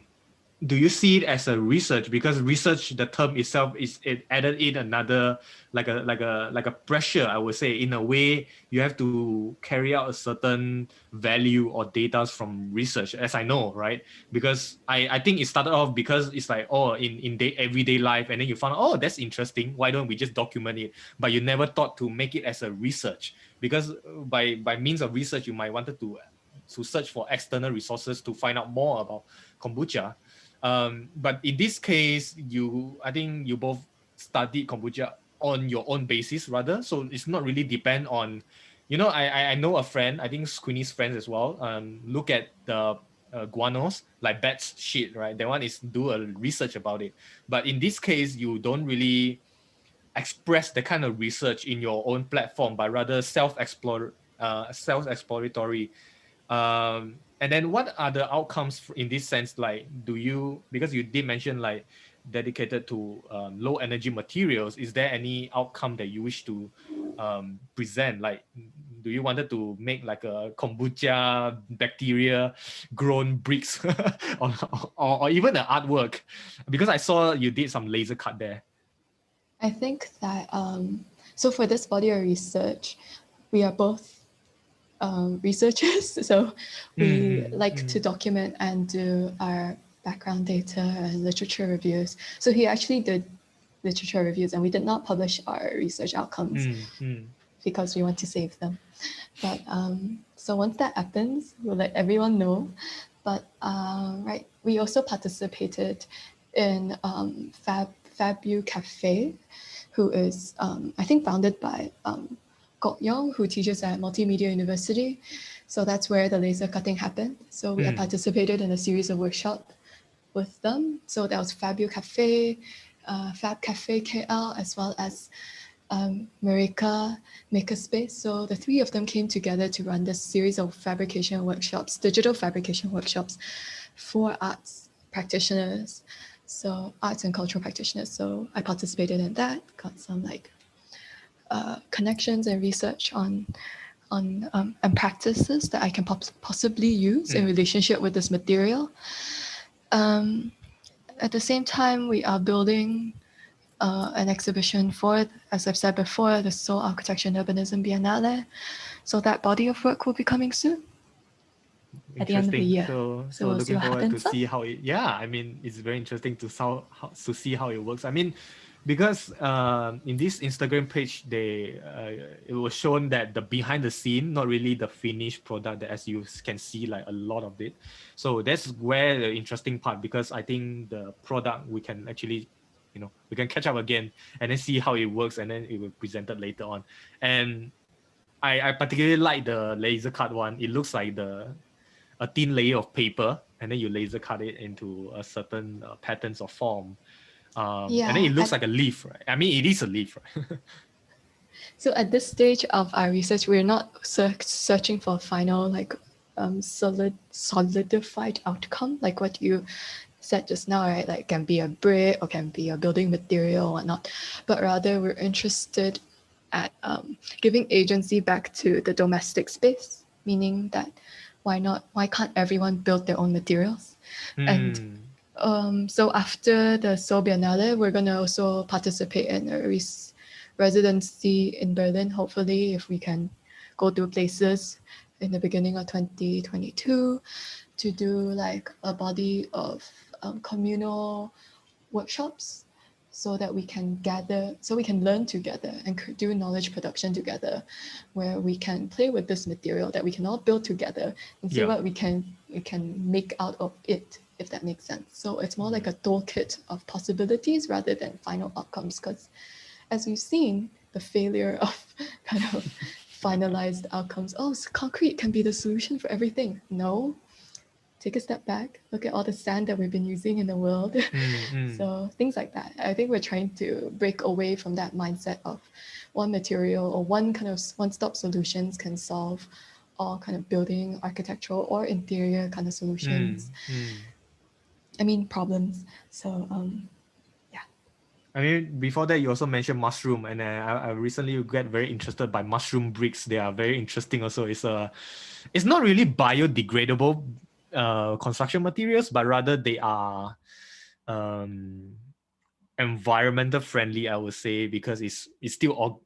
do you see it as a research? Because research, the term itself, it added in another like a pressure, I would say. In a way, you have to carry out a certain value or data from research, as I know, right? Because I think it started off because it's like, oh, in everyday life, and then you found, oh, that's interesting. Why don't we just document it? But you never thought to make it as a research, because by means of research, you might wanted to search for external resources to find out more about kombucha. But in this case, I think you both studied kombucha on your own basis rather. So it's not really depend on, I know a friend, I think Queenie's friends as well, look at the guanos, like bats shit, right? That one is do a research about it. But in this case, you don't really express the kind of research in your own platform, but rather self-exploratory. And then what are the outcomes in this sense? Like, because you did mention like dedicated to low energy materials, is there any outcome that you wish to present? Like, do you wanted to make like a kombucha bacteria grown bricks or even an artwork? Because I saw you did some laser cut there. I think that, so for this body of research, we are both researchers, so we like to document and do our background data and literature reviews. So he actually did literature reviews, and we did not publish our research outcomes because we want to save them. But so once that happens, we'll let everyone know. But right, we also participated in Fabu Cafe, who is I think founded by Kok Yong, who teaches at Multimedia University. So that's where the laser cutting happened. So we had participated in a series of workshops with them. So that was Fabu Cafe, Fab Cafe KL, as well as Marika Makerspace. So the three of them came together to run this series of fabrication workshops, digital fabrication workshops for arts practitioners. So arts and cultural practitioners. So I participated in that, got some like connections and research on and practices that I can possibly use in relationship with this material. At the same time, we are building an exhibition for, as I've said before, the Seoul Architecture and Urbanism Biennale. So that body of work will be coming soon. At the end of the year. So we'll looking forward to see how it. Yeah, I mean, it's very interesting to see how it works. I mean, because in this Instagram page, it was shown that the behind the scene, not really the finished product, that as you can see, like a lot of it. So that's where the interesting part, because I think the product we can actually, we can catch up again and then see how it works, and then it will be presented later on. And I particularly like the laser cut one. It looks like a thin layer of paper, and then you laser cut it into a certain patterns or form. And then it looks like a leaf, right? I mean, it is a leaf, right? So at this stage of our research, we're not searching for a final, like solidified outcome, like what you said just now, right? Like can be a brick or can be a building material or whatnot, but rather we're interested at giving agency back to the domestic space, meaning that why can't everyone build their own materials? And so after the Seoul Biennale, we're going to also participate in a residency in Berlin, hopefully, if we can go to places in the beginning of 2022 to do like a body of communal workshops, so that we can learn together and do knowledge production together, where we can play with this material that we can all build together and see what we can make out of it, if that makes sense. So it's more like a toolkit of possibilities rather than final outcomes, because as we've seen, the failure of kind of finalized outcomes, concrete can be the solution for everything. No. Take a step back, look at all the sand that we've been using in the world. So things like that. I think we're trying to break away from that mindset of one material or one kind of one-stop solutions can solve all kind of building, architectural or interior kind of solutions. I mean, problems. So yeah. I mean, before that, you also mentioned mushroom, and I recently get very interested by mushroom bricks. They are very interesting also. It's not really biodegradable, construction materials, but rather they are environmental friendly, I would say, because it's still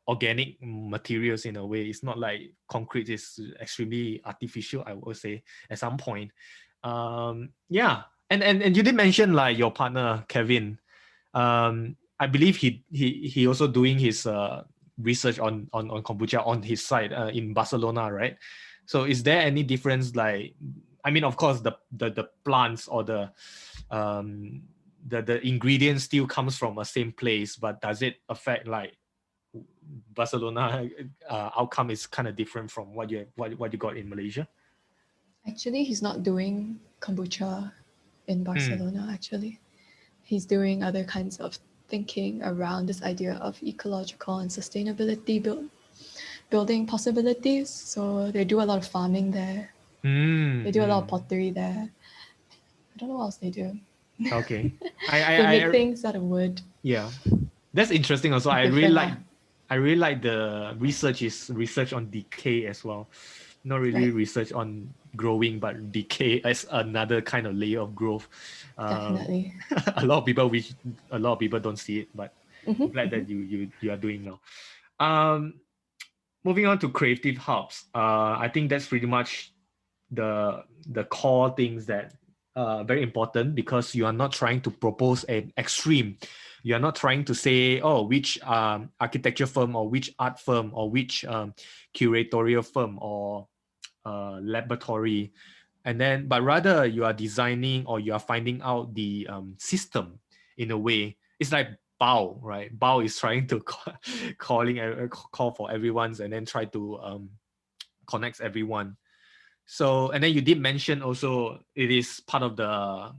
organic materials in a way. It's not like concrete is extremely artificial, I would say, at some point. Yeah. And you did mention like your partner Kevin. I believe he also doing his research on kombucha on his side in Barcelona, right? So is there any difference? Like, I mean, of course, the plants or the ingredients still comes from a same place, but does it affect like Barcelona outcome is kind of different from what you got in Malaysia? Actually, he's not doing kombucha in Barcelona. Actually, he's doing other kinds of thinking around this idea of ecological and sustainability building possibilities. So they do a lot of farming there. They do a lot of pottery there. I don't know what else they do. Okay. They make things out of wood. Yeah. That's interesting also. I really like the research on decay as well. Not really research on growing, but decay as another kind of layer of growth. Definitely. a lot of people don't see it, but I'm glad that you are doing now. Moving on to creative hubs. I think that's pretty much the core things that very important, because you are not trying to propose an extreme. You are not trying to say, oh, which architecture firm or which art firm or which curatorial firm or laboratory, but rather you are designing or you are finding out the system in a way. It's like Bao, right? Bao is trying to call for everyone's and then try to connect everyone. So, and then you did mention also it is part of the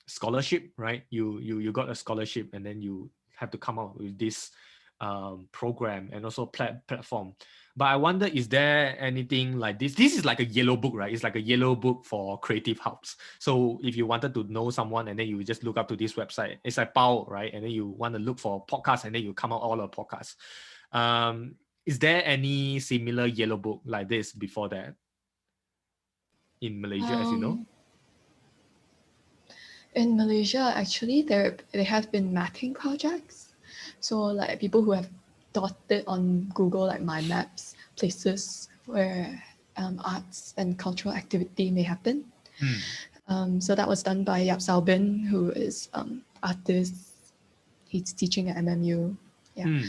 scholarship, right? You got a scholarship and then you have to come up with this program and also platform. But I wonder, is there anything like this? This is like a yellow book, right? It's like a yellow book for creative hubs. So if you wanted to know someone and then you just look up to this website, it's like Bao, right? And then you want to look for podcasts and then you come out all the podcasts. Is there any similar yellow book like this before that in Malaysia, as you know? In Malaysia, actually, they have been mapping projects. So like people who have dotted on Google like my maps, places where arts and cultural activity may happen. So that was done by Yap Sao Bin, who is artist. He's teaching at MMU. Yeah.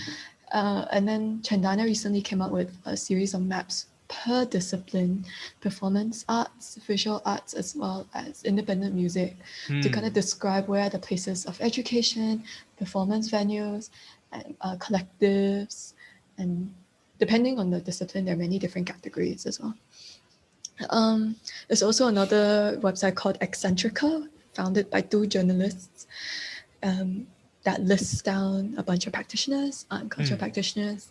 And then Chandana recently came up with a series of maps per discipline, performance arts, visual arts, as well as independent music, to kind of describe where are the places of education, performance venues, and collectives. And depending on the discipline, there are many different categories as well. There's also another website called Eccentrica, founded by two journalists, that lists down a bunch of practitioners, cultural practitioners.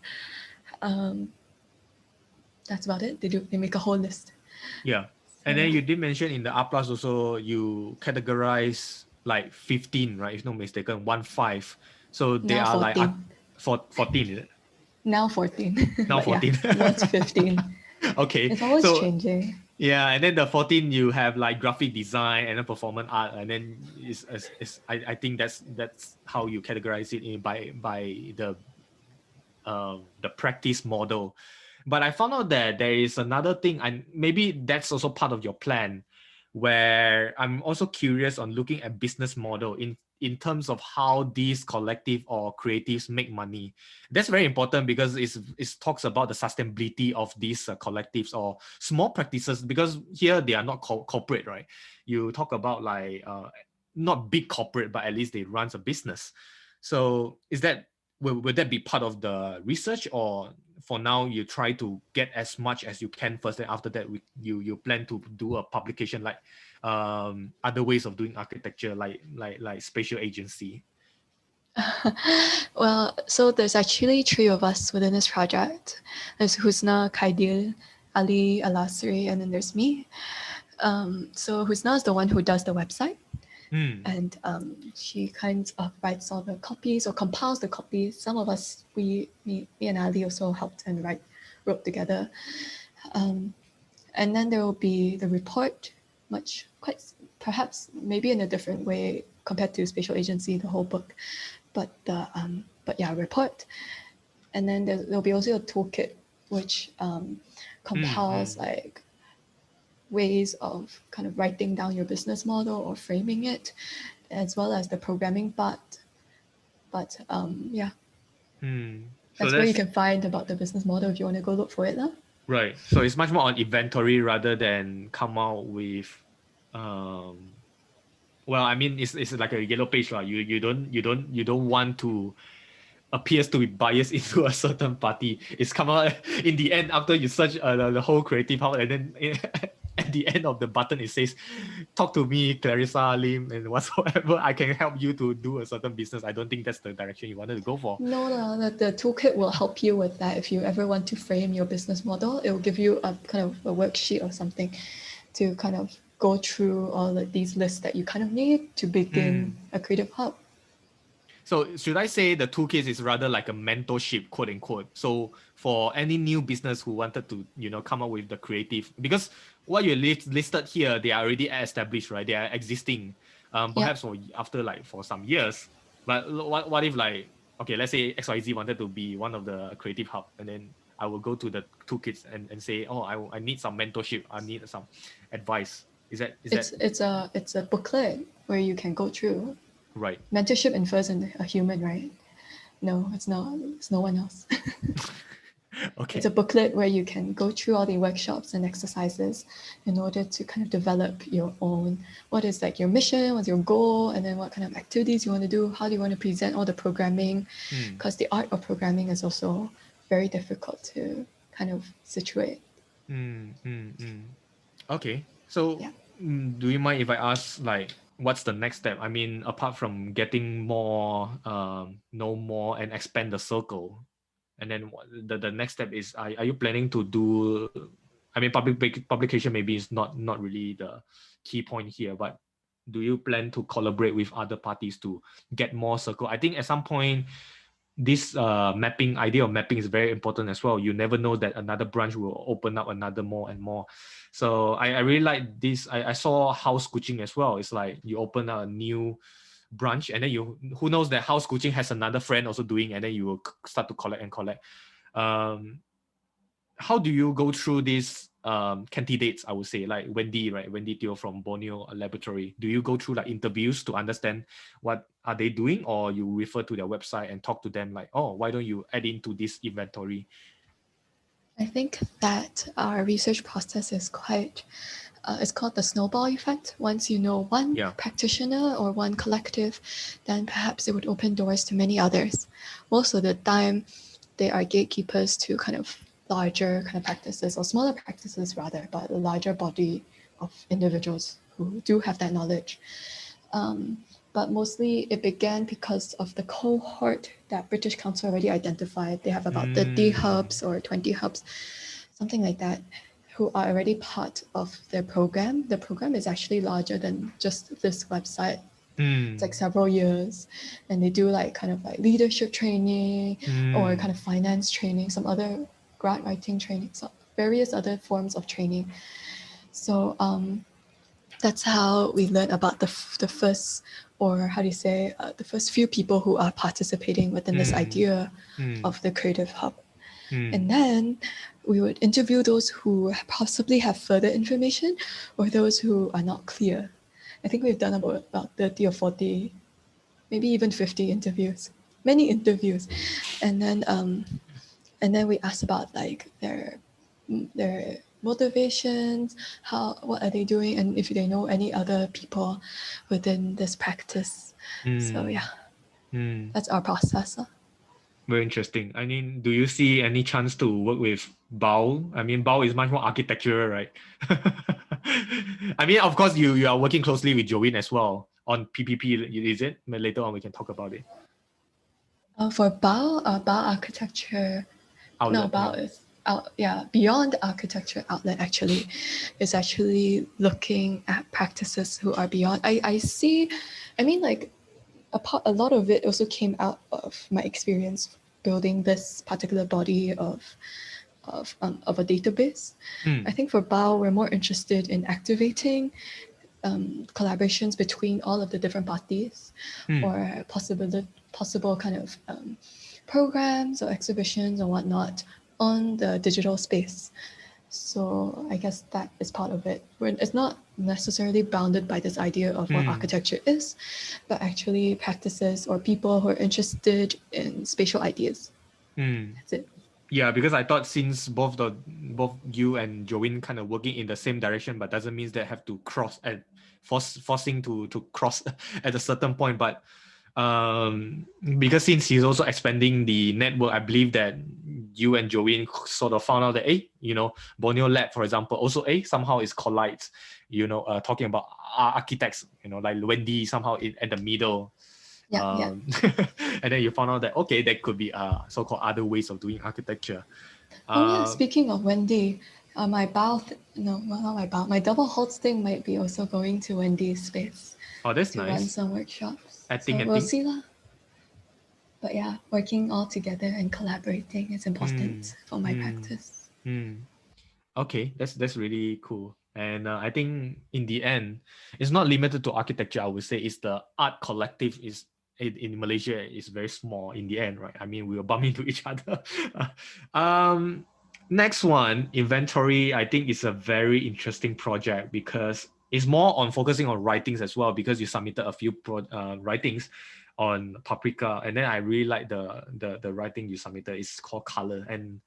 That's about it. They make a whole list. Yeah. And then you did mention in the R Plus also, you categorize like 15, right? If not mistaken, 15. So they now are 14. like 14, is it? Now 14. Now 14. Yeah, was 15. Okay. It's always changing. Yeah, and then the 14 you have like graphic design and then performance art, and then I think that's how you categorize it in by the practice model. But I found out that there is another thing, and maybe that's also part of your plan, where I'm also curious on looking at business model in terms of how these collective or creatives make money. That's very important because it talks about the sustainability of these collectives or small practices, because here they are not corporate, right? You talk about like not big corporate, but at least they run a business. So is that, will that be part of the research, or for now you try to get as much as you can first, and after that you plan to do a publication like other ways of doing architecture, like spatial agency? Well, so there's actually 3 of us within this project. There's Husna, Kaidil, Ali, Alasri, and then there's me. So Husna is the one who does the website. And she kind of writes all the copies or compiles the copies. Some of us, me and Ali also helped and wrote together. And then there will be the report, perhaps maybe in a different way compared to spatial agency, the whole book, but report. And then there'll be also a toolkit which compiles like ways of kind of writing down your business model or framing it, as well as the programming part. But So that's where you can find about the business model if you want to go look for it. Right. So it's much more on inventory rather than come out with well, I mean it's like a yellow page, right? You don't want to appears to be biased into a certain party. It's come out in the end after you search the whole creative hub, and then at the end of the button it says, "Talk to me, Clarissa Lim, and whatsoever I can help you to do a certain business." I don't think that's the direction you wanted to go for. No, the toolkit will help you with that. If you ever want to frame your business model, it will give you a kind of a worksheet or something to kind of go through all of these lists that you kind of need to begin a creative hub. So should I say the toolkit is rather like a mentorship, quote unquote? So for any new business who wanted to, come up with the creative, because what you listed here, they are already established, right? They are existing, perhaps for some years. But what if like, okay, let's say XYZ wanted to be one of the creative hub, and then I will go to the toolkits and say, oh, I need some mentorship, I need some advice. It's a booklet where you can go through. Right. Mentorship infers in a human, right? No, it's not. It's no one else. Okay. It's a booklet where you can go through all the workshops and exercises in order to kind of develop your own, what is like your mission, what's your goal, and then what kind of activities you want to do, how do you want to present all the programming, because the art of programming is also very difficult to kind of situate. Okay. So do you mind if I ask, like, what's the next step? I mean, apart from getting more, know more and expand the circle, and then the next step is, are you planning to do, I mean, publication maybe is not really the key point here, but do you plan to collaborate with other parties to get more circle? I think at some point, this idea of mapping is very important as well. You never know that another branch will open up another more and more. So I really like this. I saw house coaching as well. It's like you open up a new branch, and then who knows that house coaching has another friend also doing, and then you will start to collect. How do you go through these candidates? I would say, like Wendy, right? Wendy Teo from Borneo Laboratory. Do you go through like interviews to understand what are they doing, or you refer to their website and talk to them like, oh, why don't you add into this inventory? I think that our research process is quite, it's called the snowball effect. Once you know one practitioner or one collective, then perhaps it would open doors to many others. Most of the time, they are gatekeepers to kind of larger kind of practices, or smaller practices rather, but a larger body of individuals who do have that knowledge. But mostly it began because of the cohort that British Council already identified. They have about 30 hubs or 20 hubs, something like that, who are already part of their program. The program is actually larger than just this website. It's like several years, and they do like kind of like leadership training or kind of finance training, some other grant writing training, so various other forms of training. So that's how we learn about the first, or how do you say, the first few people who are participating within this idea of the creative hub. And then we would interview those who possibly have further information, or those who are not clear. I think we've done about 30 or 40, maybe even 50 interviews, many interviews. And then we ask about like their motivations, what are they doing, and if they know any other people within this practice. So that's our process. Very interesting. I mean, do you see any chance to work with Bao? I mean, Bao is much more architectural, right? I mean, of course, you are working closely with Joanne as well on PPP, is it? Later on, we can talk about it. For Bao architecture, outlet, Bao is beyond architecture outlet. Actually, is actually looking at practices who are beyond. I see. I mean, like a lot of it also came out of my experience building this particular body of of a database. I think for BAO, we're more interested in activating collaborations between all of the different parties, or possible kind of programs or exhibitions or whatnot on the digital space. So I guess that is part of it. It's not necessarily bounded by this idea of what architecture is, but actually practices or people who are interested in spatial ideas. That's it. Yeah, because I thought since both you and Joanne kind of working in the same direction, but doesn't mean they have to cross at forcing to cross at a certain point. But because since he's also expanding the network, I believe that you and Joanne sort of found out that Borneo Lab, for example, also somehow is collides, talking about architects, like Wendy somehow at the middle. And then you found out that there could be so-called other ways of doing architecture. Speaking of Wendy, my doubleholz thing might be also going to Wendy's space. Oh, that's to nice. Run some workshops. I think we'll see lah. But yeah, working all together and collaborating is important for my practice. Okay, that's really cool. And I think in the end, it's not limited to architecture. I would say it's the art collective is in Malaysia is very small in the end, right? I mean, we will bump into each other. Next one, inventory. I think it's a very interesting project because it's more on focusing on writings as well, because you submitted a few writings on Paprika, and then I really like the writing you submitted. It's called Color, and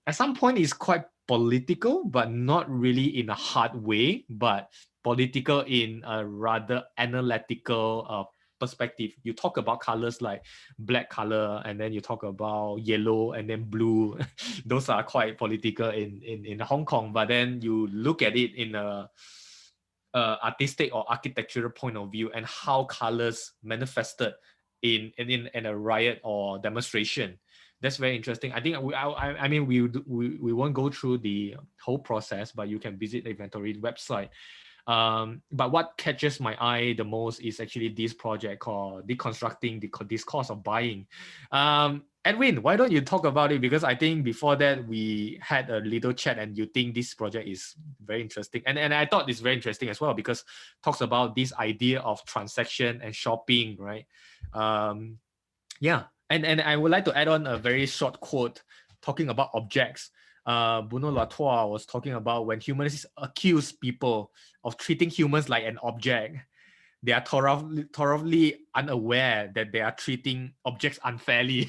at some point it's quite political, but not really in a hard way, but political in a rather analytical perspective. You talk about colors like black color, and then you talk about yellow and then blue. Those are quite political in Hong Kong, but then you look at it in a artistic or architectural point of view, and how colors manifested in a riot or demonstration. That's very interesting. I think we won't go through the whole process, but you can visit the inventory website. But what catches my eye the most is actually this project called Deconstructing the Discourse of Buying. Edwin, why don't you talk about it? Because I think before that we had a little chat and you think this project is very interesting. And I thought it's very interesting as well, because it talks about this idea of transaction and shopping, right? And I would like to add on a very short quote talking about objects. Bruno Latour was talking about when humans accuse people of treating humans like an object, they are thoroughly unaware that they are treating objects unfairly.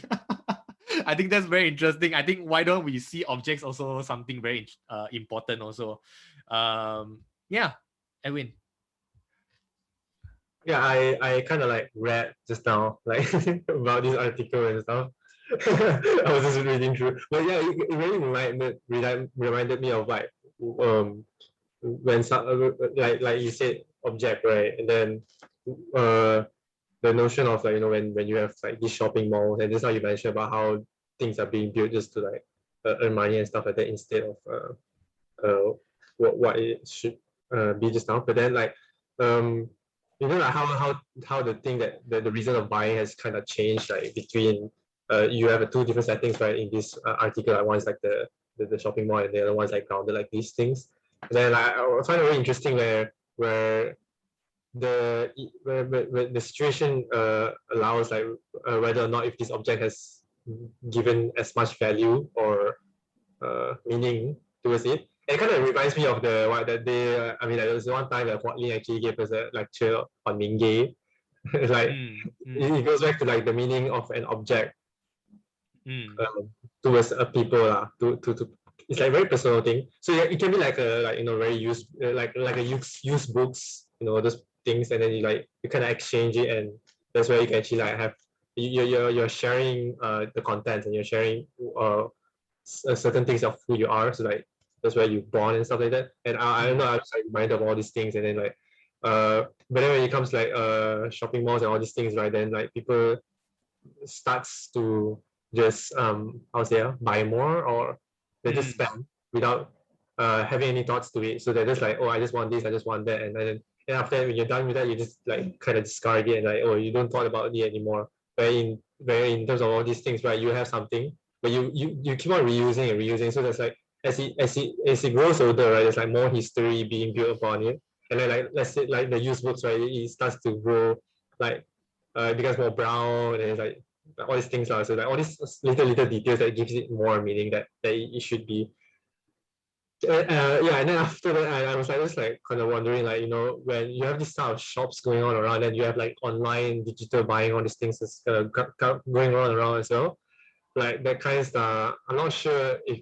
I think that's very interesting. I think why don't we see objects also something very important also. Edwin. Yeah, I kind of like read just now like about this article and stuff. I was just reading through, but yeah, it really reminded me of like when some, like you said object, right? And then the notion of like when you have like these shopping malls, and just how you mentioned about how things are being built just to like earn money and stuff like that instead of what it should be just now. But then like like how the thing that the reason of buying has kind of changed, like between you have two different settings, right? In this article, like one is like the shopping mall, and the other one is like grounded like these things. And then I find it very interesting where the situation allows like whether or not if this object has given as much value or meaning towards it. It kind of reminds me of that day. There was one time that Huat Lin actually gave us a lecture on Mingay. Like it goes back to like the meaning of an object towards a people to it's like a very personal thing. So yeah, it can be like a very used like a used books, those things, and then you kind of exchange it, and that's where you can actually like have you're sharing the content, and you're sharing certain things of who you are. So like that's where you're born and stuff like that. And I don't know, I was like reminded of all these things, and then like but then when it comes like shopping malls and all these things, right, then like people starts to just buy more, or they just spend without having any thoughts to it. So they're just like, oh, I just want this, I just want that, and then after that, when you're done with that, you just like kind of discard it, and like, oh, you don't thought about it anymore. But in terms of all these things, right, you have something, but you keep on reusing and reusing. So there's like as it grows older, right, there's like more history being built upon it. And then like let's say like the used books, right, it starts to grow like it becomes more brown, and it's like all these things are so like all these little details that gives it more meaning that it should be. Yeah, and then after that, I was like just like kind of wondering, like, when you have this type of shops going on around, and you have like online digital buying, all these things is going on around as well. Like that kind of stuff. I'm not sure if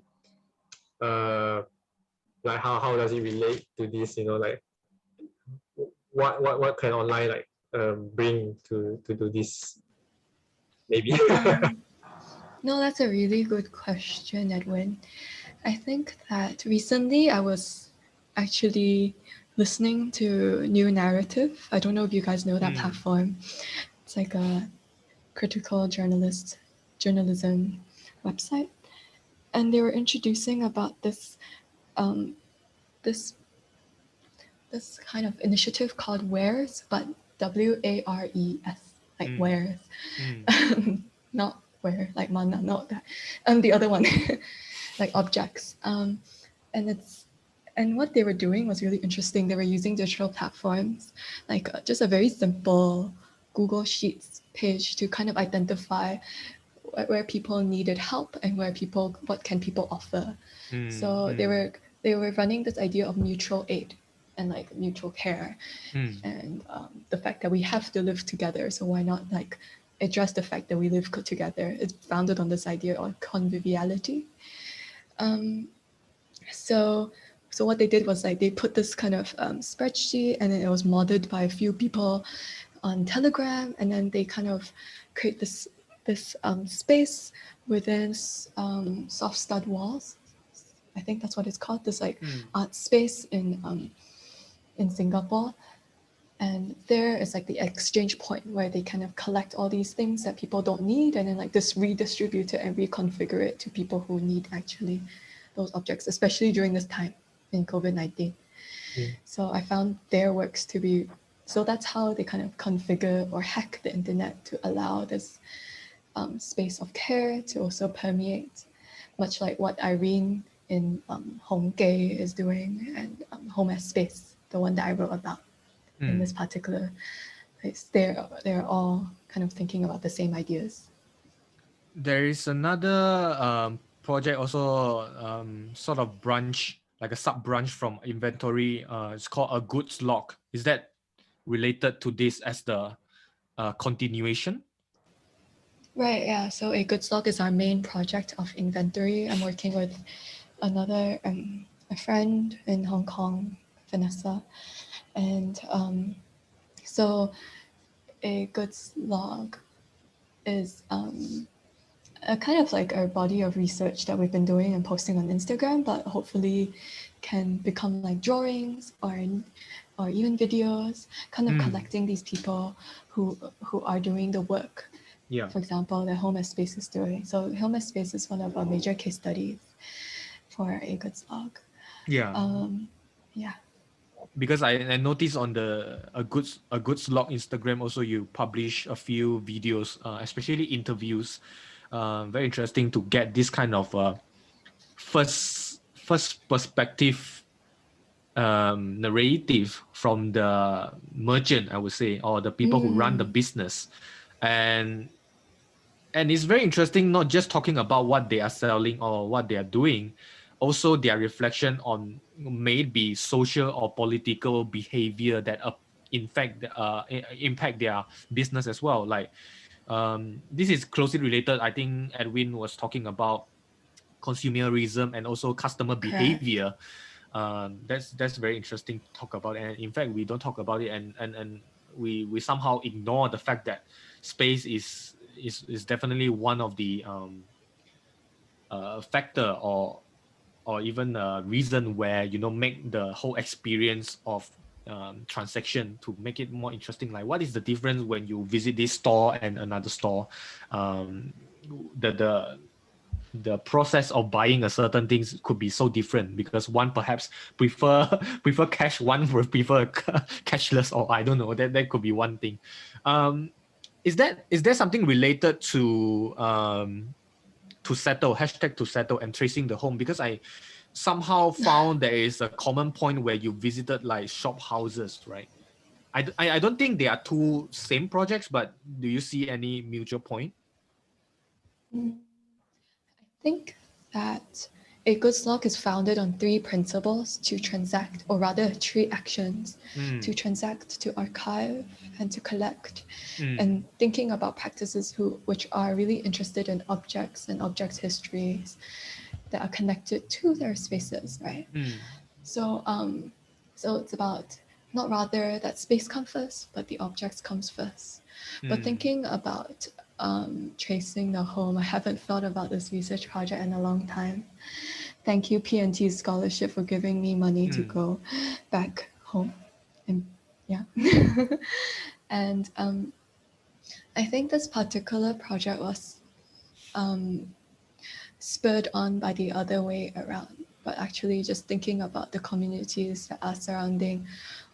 uh like how does it relate to this, like what can online like bring to do this maybe. No, that's a really good question, Edwin. I think that recently I was actually listening to New Narrative. I don't know if you guys know that platform. It's like a critical journalism website, and they were introducing about this this kind of initiative called Wares, but WARES, like wares, not where like mana, not that, the other one, like objects. And what they were doing was really interesting. They were using digital platforms, like just a very simple Google Sheets page to kind of identify where people needed help and what can people offer. So they were running this idea of mutual aid and like mutual care, and the fact that we have to live together. So why not like address the fact that we live together? It's founded on this idea of conviviality. So what they did was like they put this kind of spreadsheet, and then it was modded by a few people on Telegram, and then they kind of create this space within soft stud walls. I think that's what it's called. This like art space in Singapore, and there is like the exchange point where they kind of collect all these things that people don't need, and then like just redistribute it and reconfigure it to people who need actually those objects, especially during this time in COVID-19. So I found their works to be, so that's how they kind of configure or hack the internet to allow this space of care to also permeate, much like what Irene in Home Gay is doing, and Home as Space, the one that I wrote about in this particular place. They're all kind of thinking about the same ideas. There is another project also sort of branch, like a sub branch from inventory. It's called a goods log. Is that related to this as the continuation? Right, yeah. So a goods log is our main project of inventory. I'm working with another a friend in Hong Kong, Vanessa, and so a goods log is a kind of like a body of research that we've been doing and posting on Instagram, but hopefully can become like drawings or even videos, kind of collecting these people who are doing the work. Yeah. For example, the Home as Space is doing. So Home as Space is one of our major case studies for a goods log. Yeah. Yeah. Because I noticed on the a goods log Instagram also you publish a few videos, especially interviews. Very interesting to get this kind of first perspective narrative from the merchant, I would say, or the people who run the business, and it's very interesting, not just talking about what they are selling or what they are doing, also their reflection on maybe social or political behavior that in fact impact their business as well. Like this is closely related. I think Edwin was talking about consumerism and also customer behavior. That's very interesting to talk about, and in fact we don't talk about it, and we somehow ignore the fact that space is definitely one of the factor or even a reason where make the whole experience of transaction to make it more interesting. Like, what is the difference when you visit this store and another store? The process of buying a certain things could be so different, because one perhaps prefer cash, one would prefer cashless, or I don't know. That could be one thing. Is there something related to to settle, hashtag to settle, and tracing the home, because I somehow found there is a common point where you visited like shop houses, right? I don't think they are two same projects, but do you see any mutual point? I think that a good slog is founded on three principles: to transact, or rather three actions: to transact, to archive, and to collect. And thinking about practices which are really interested in objects and objects' histories that are connected to their spaces, right? So so it's about not rather that space comes first, but the objects comes first. But thinking about tracing the home, I haven't thought about this research project in a long time. Thank you, PNT Scholarship, for giving me money to go back home. And yeah. And I think this particular project was spurred on by the other way around, but actually just thinking about the communities that are surrounding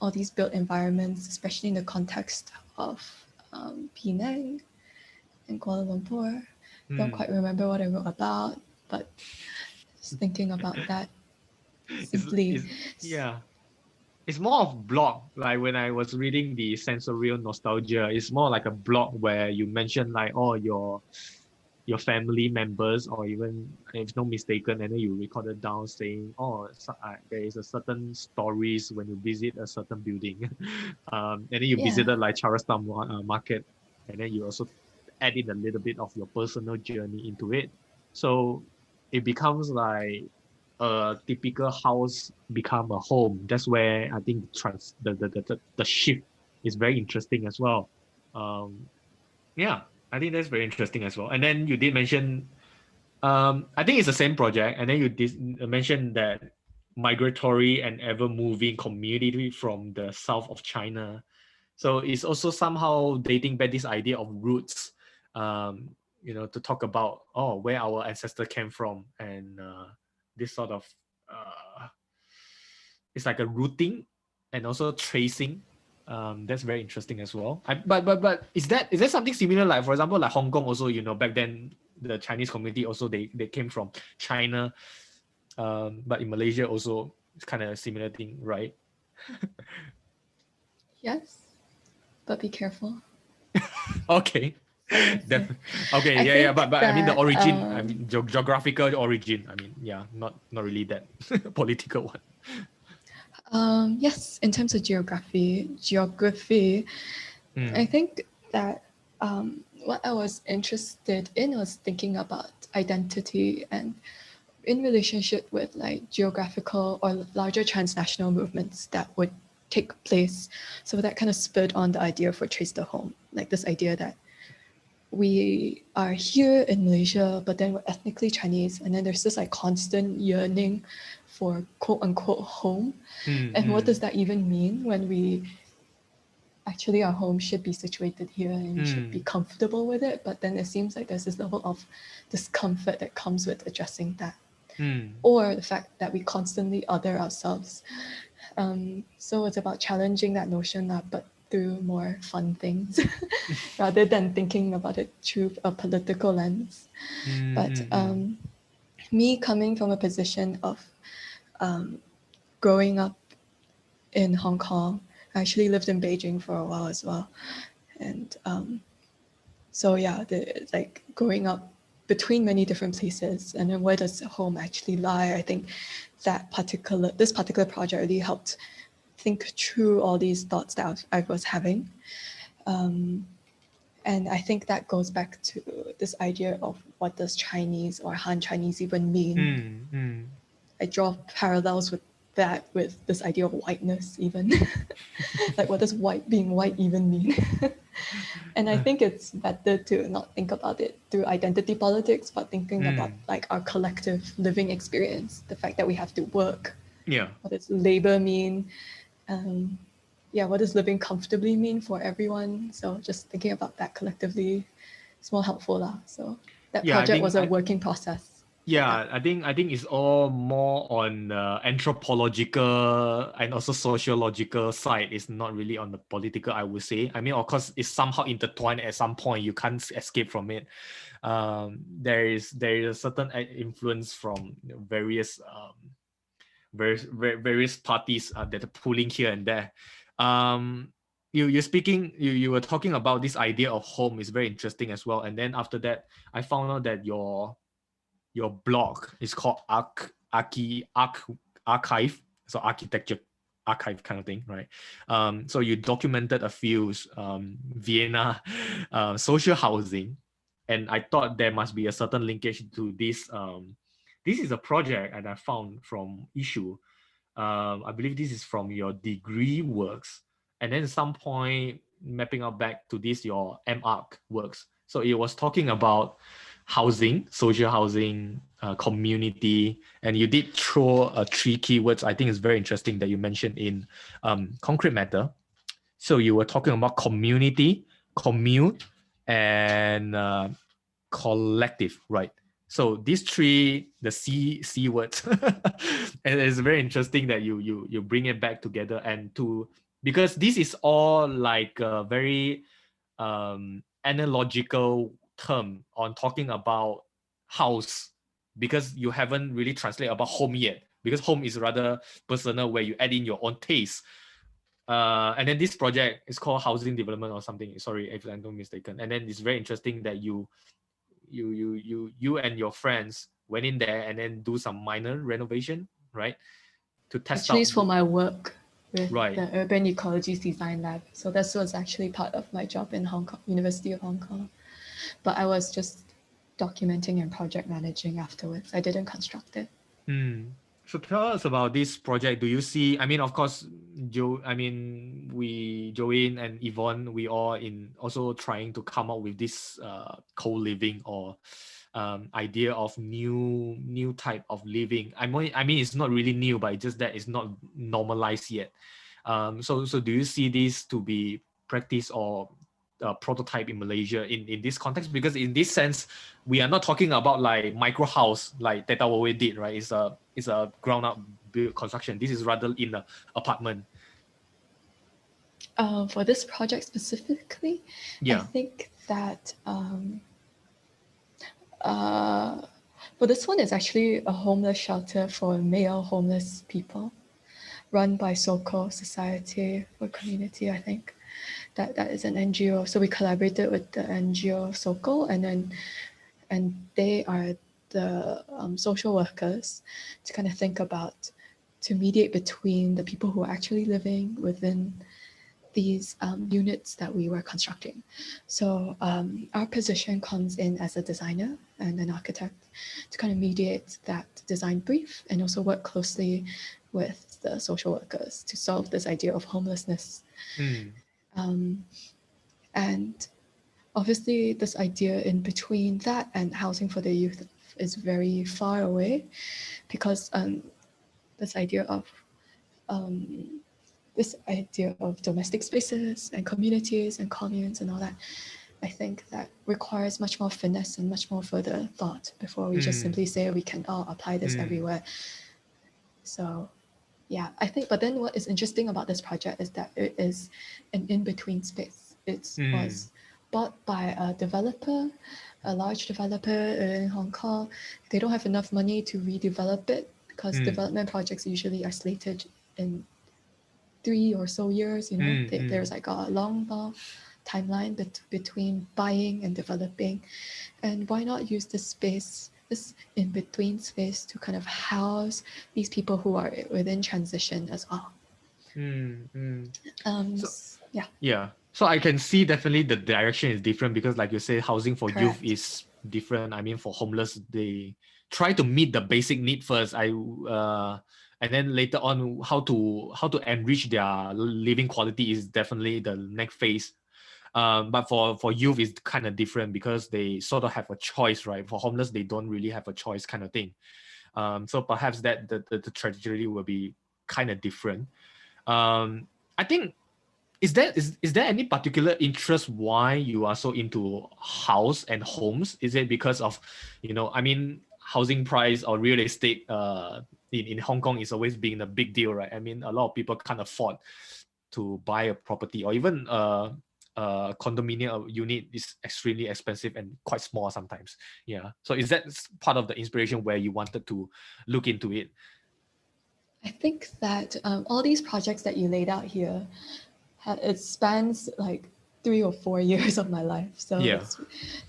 all these built environments, especially in the context of Penang and Kuala Lumpur. Don't quite remember what I wrote about, but just thinking about that simply. It's more of blog. Like when I was reading the Sensorial Nostalgia, it's more like a blog where you mention like, oh, your family members, or even if not mistaken, and then you recorded down saying, oh, there is a certain stories when you visit a certain building. And then you visited like Charleston Market, and then you also add in a little bit of your personal journey into it. So it becomes like a typical house become a home. That's where I think the shift is very interesting as well. Yeah, I think that's very interesting as well. And then you did mention, I think it's the same project, and then you did mention that migratory and ever moving community from the south of China. So it's also somehow dating back this idea of roots, to talk about where our ancestor came from, and this sort of it's like a rooting and also tracing. That's very interesting as well. But is that something similar? Like for example, like Hong Kong also, back then the Chinese community also they came from China, but in Malaysia also it's kind of a similar thing, right? Yes, but be careful. Okay. Okay, yeah, but I mean the origin, I mean geographical origin. I mean, not really that political one. Yes, in terms of geography, I think that what I was interested in was thinking about identity and in relationship with like geographical or larger transnational movements that would take place. So that kind of spurred on the idea for Trace the Home, like this idea that we are here in Malaysia, but then we're ethnically Chinese, and then there's this like constant yearning for quote unquote home. And what does that even mean when we actually our home should be situated here and we should be comfortable with it? But then it seems like there's this level of discomfort that comes with addressing that. Or the fact that we constantly other ourselves. So it's about challenging that notion, but through more fun things rather than thinking about it through a political lens. But me coming from a position of growing up in Hong Kong, I actually lived in Beijing for a while as well. And so yeah, it's like growing up between many different places, and then where does home actually lie? I think this particular project really helped think through all these thoughts that I was having. And I think that goes back to this idea of what does Chinese or Han Chinese even mean? I draw parallels with that with this idea of whiteness even. Like what does being white even mean? And I think it's better to not think about it through identity politics, but thinking about like our collective living experience, the fact that we have to work. Yeah. What does labor mean? What does living comfortably mean for everyone? So just thinking about that collectively is more helpful. So that project was a working process. Yeah, I think it's all more on the anthropological and also sociological side. It's not really on the political, I would say. I mean, of course, it's somehow intertwined at some point. You can't escape from it. There is a certain influence from various parties that are pulling here and there. You were talking about this idea of home is very interesting as well. And then after that, I found out that your blog is called Archive, so architecture archive kind of thing, right? So you documented a few Vienna social housing, and I thought there must be a certain linkage to this. This is a project that I found from issue. I believe this is from your degree works, and then at some point mapping out back to this your MArch works. So it was talking about housing, social housing, community, and you did throw three keywords. I think it's very interesting that you mentioned in concrete matter. So you were talking about community, commute, and collective, right? So these three, the C words, and it's very interesting that you bring it back together and to, because this is all like a very analogical term on talking about house, because you haven't really translated about home yet, because home is rather personal where you add in your own taste. And then this project is called housing development or something. Sorry if I'm not mistaken. And then it's very interesting that you and your friends went in there and then do some minor renovation, right? To test Actually, out. it's for my work with Right. the Urban Ecologies Design Lab. So this was actually part of my job in Hong Kong, University of Hong Kong. But I was just documenting and project managing afterwards. I didn't construct it. So tell us about this project. Do you see, I mean, of course, Joanne and Yvonne, we all in also trying to come up with this co-living or idea of new type of living. I mean, it's not really new, but it's just that it's not normalized yet. So do you see this to be practice or prototype in Malaysia in this context? Because in this sense, we are not talking about like micro house like Teta Wawe did, right? It's a ground up build construction. This is rather in an apartment. For this project specifically, yeah, I think that for this one, it's actually a homeless shelter for male homeless people, run by SOCO, Society for Community, I think. That is an NGO. So we collaborated with the NGO SOCO, and they are the social workers to kind of think about, to mediate between the people who are actually living within these units that we were constructing. So our position comes in as a designer and an architect to kind of mediate that design brief and also work closely with the social workers to solve this idea of homelessness. And obviously this idea in between that and housing for the youth is very far away, because this idea of domestic spaces and communities and communes and all that, I think that requires much more finesse and much more further thought before we just simply say we can all apply this everywhere. So yeah, I think, but then what is interesting about this project is that it is an in-between space. It was bought by a developer, a large developer in Hong Kong. They don't have enough money to redevelop it because development projects usually are slated in 3 or so years, you know. There's like a long timeline between buying and developing. And why not use this space, this in-between space, to kind of house these people who are within transition as well. Yeah. So I can see definitely the direction is different, because like you say, housing for youth is different. I mean, for homeless, they try to meet the basic need first. And then later on, how to enrich their living quality is definitely the next phase. But for youth, it's kind of different because they sort of have a choice, right? For homeless, they don't really have a choice, kind of thing. So perhaps that the trajectory will be kind of different. I think, is there any particular interest why you are so into house and homes? Is it because of, I mean, housing price or real estate in Hong Kong is always being a big deal, right? I mean, a lot of people can't afford to buy a property, or even condominium unit is extremely expensive and quite small sometimes. Yeah. So is that part of the inspiration where you wanted to look into it? I think that all these projects that you laid out here, it spans like 3 or 4 years of my life. So Yeah.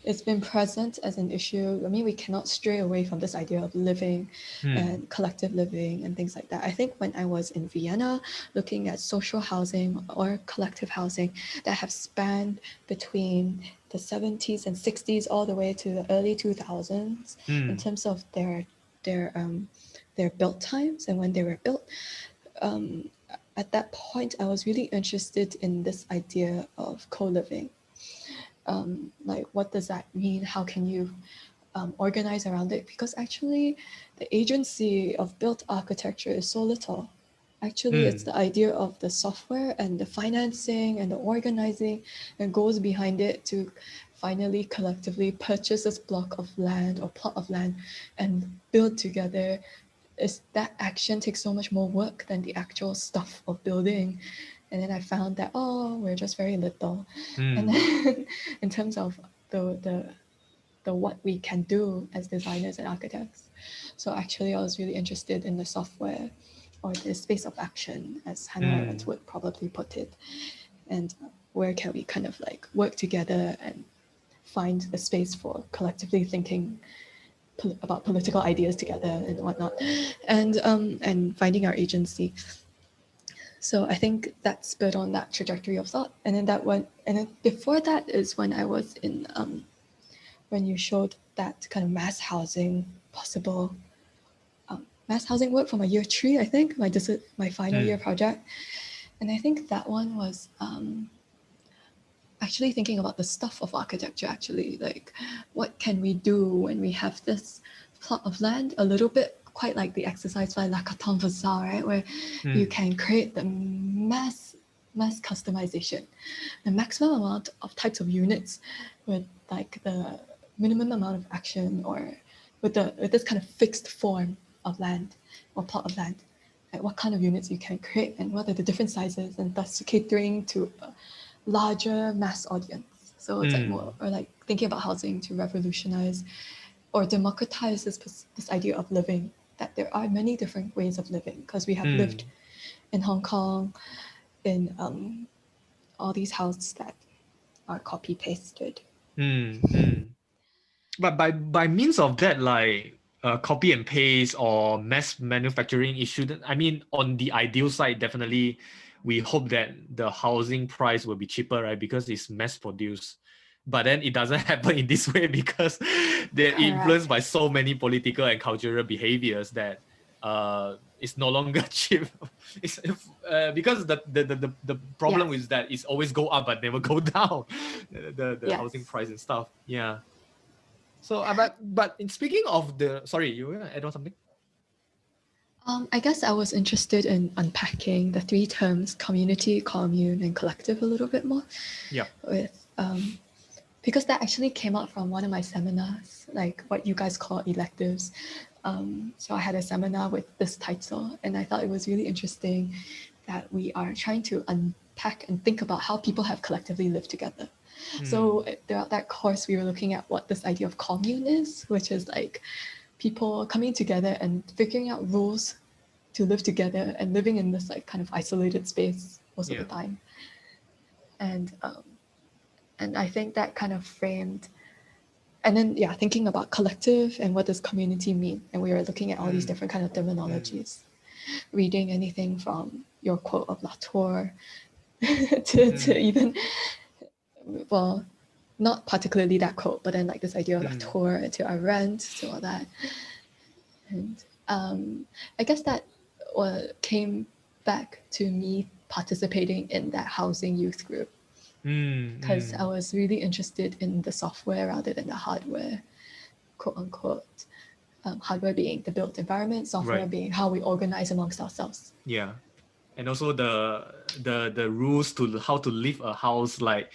it's been present as an issue. I mean, we cannot stray away from this idea of living and collective living and things like that. I think when I was in Vienna looking at social housing or collective housing that have spanned between the 70s and 60s all the way to the early 2000s in terms of their build times and when they were built. At that point, I was really interested in this idea of co-living. Like, what does that mean? How can you organize around it? Because actually, the agency of built architecture is so little. Actually, it's the idea of the software and the financing and the organizing that goes behind it to finally collectively purchase this block of land or plot of land and build together. Is that action takes so much more work than the actual stuff of building. And then I found that, we're just very little. And then in terms of the what we can do as designers and architects. So actually I was really interested in the software or the space of action, as Hannah Arendt would probably put it. And where can we kind of like work together and find a space for collectively thinking about political ideas together and whatnot, and finding our agency. So I think that spurred on that trajectory of thought. And then before that is when I was in when you showed that kind of mass housing possible mass housing work for my year 3, I think, my final year project. And I think that one was actually thinking about the stuff of architecture, actually, like what can we do when we have this plot of land, a little bit quite like the exercise by La Carton Vassal, right, where you can create the mass customization, the maximum amount of types of units with like the minimum amount of action, or with this kind of fixed form of land or plot of land, like what kind of units you can create and what are the different sizes, and thus catering to larger mass audience. So it's like more, or like thinking about housing to revolutionize or democratize this idea of living, that there are many different ways of living, because we have lived in Hong Kong in all these houses that are copy pasted. But by means of that, like copy and paste or mass manufacturing, it shouldn't. I mean, on the ideal side, definitely, we hope that the housing price will be cheaper, right? Because it's mass produced. But then it doesn't happen in this way because they're influenced by so many political and cultural behaviors that it's no longer cheap. It's because the problem is that it's always go up but never go down. The housing price and stuff. Yeah. So, but in speaking of sorry, you were gonna add on something? I guess I was interested in unpacking the 3 terms community, commune, and collective a little bit more. Yeah. With because that actually came out from one of my seminars, like what you guys call electives. So I had a seminar with this title, and I thought it was really interesting that we are trying to unpack and think about how people have collectively lived together. So throughout that course, we were looking at what this idea of commune is, which is like people coming together and figuring out rules to live together and living in this like kind of isolated space most of the time. And I think that kind of framed, and then thinking about collective and what does community mean, and we were looking at all these different kind of terminologies, reading anything from your quote of Latour to even, well, not particularly that quote, but then like this idea of Latour to Arendt to all that. And I guess that came back to me participating in that housing youth group, because I was really interested in the software rather than the hardware, quote unquote. Hardware being the built environment, software being how we organize amongst ourselves. Yeah. And also the rules to how to live a house, like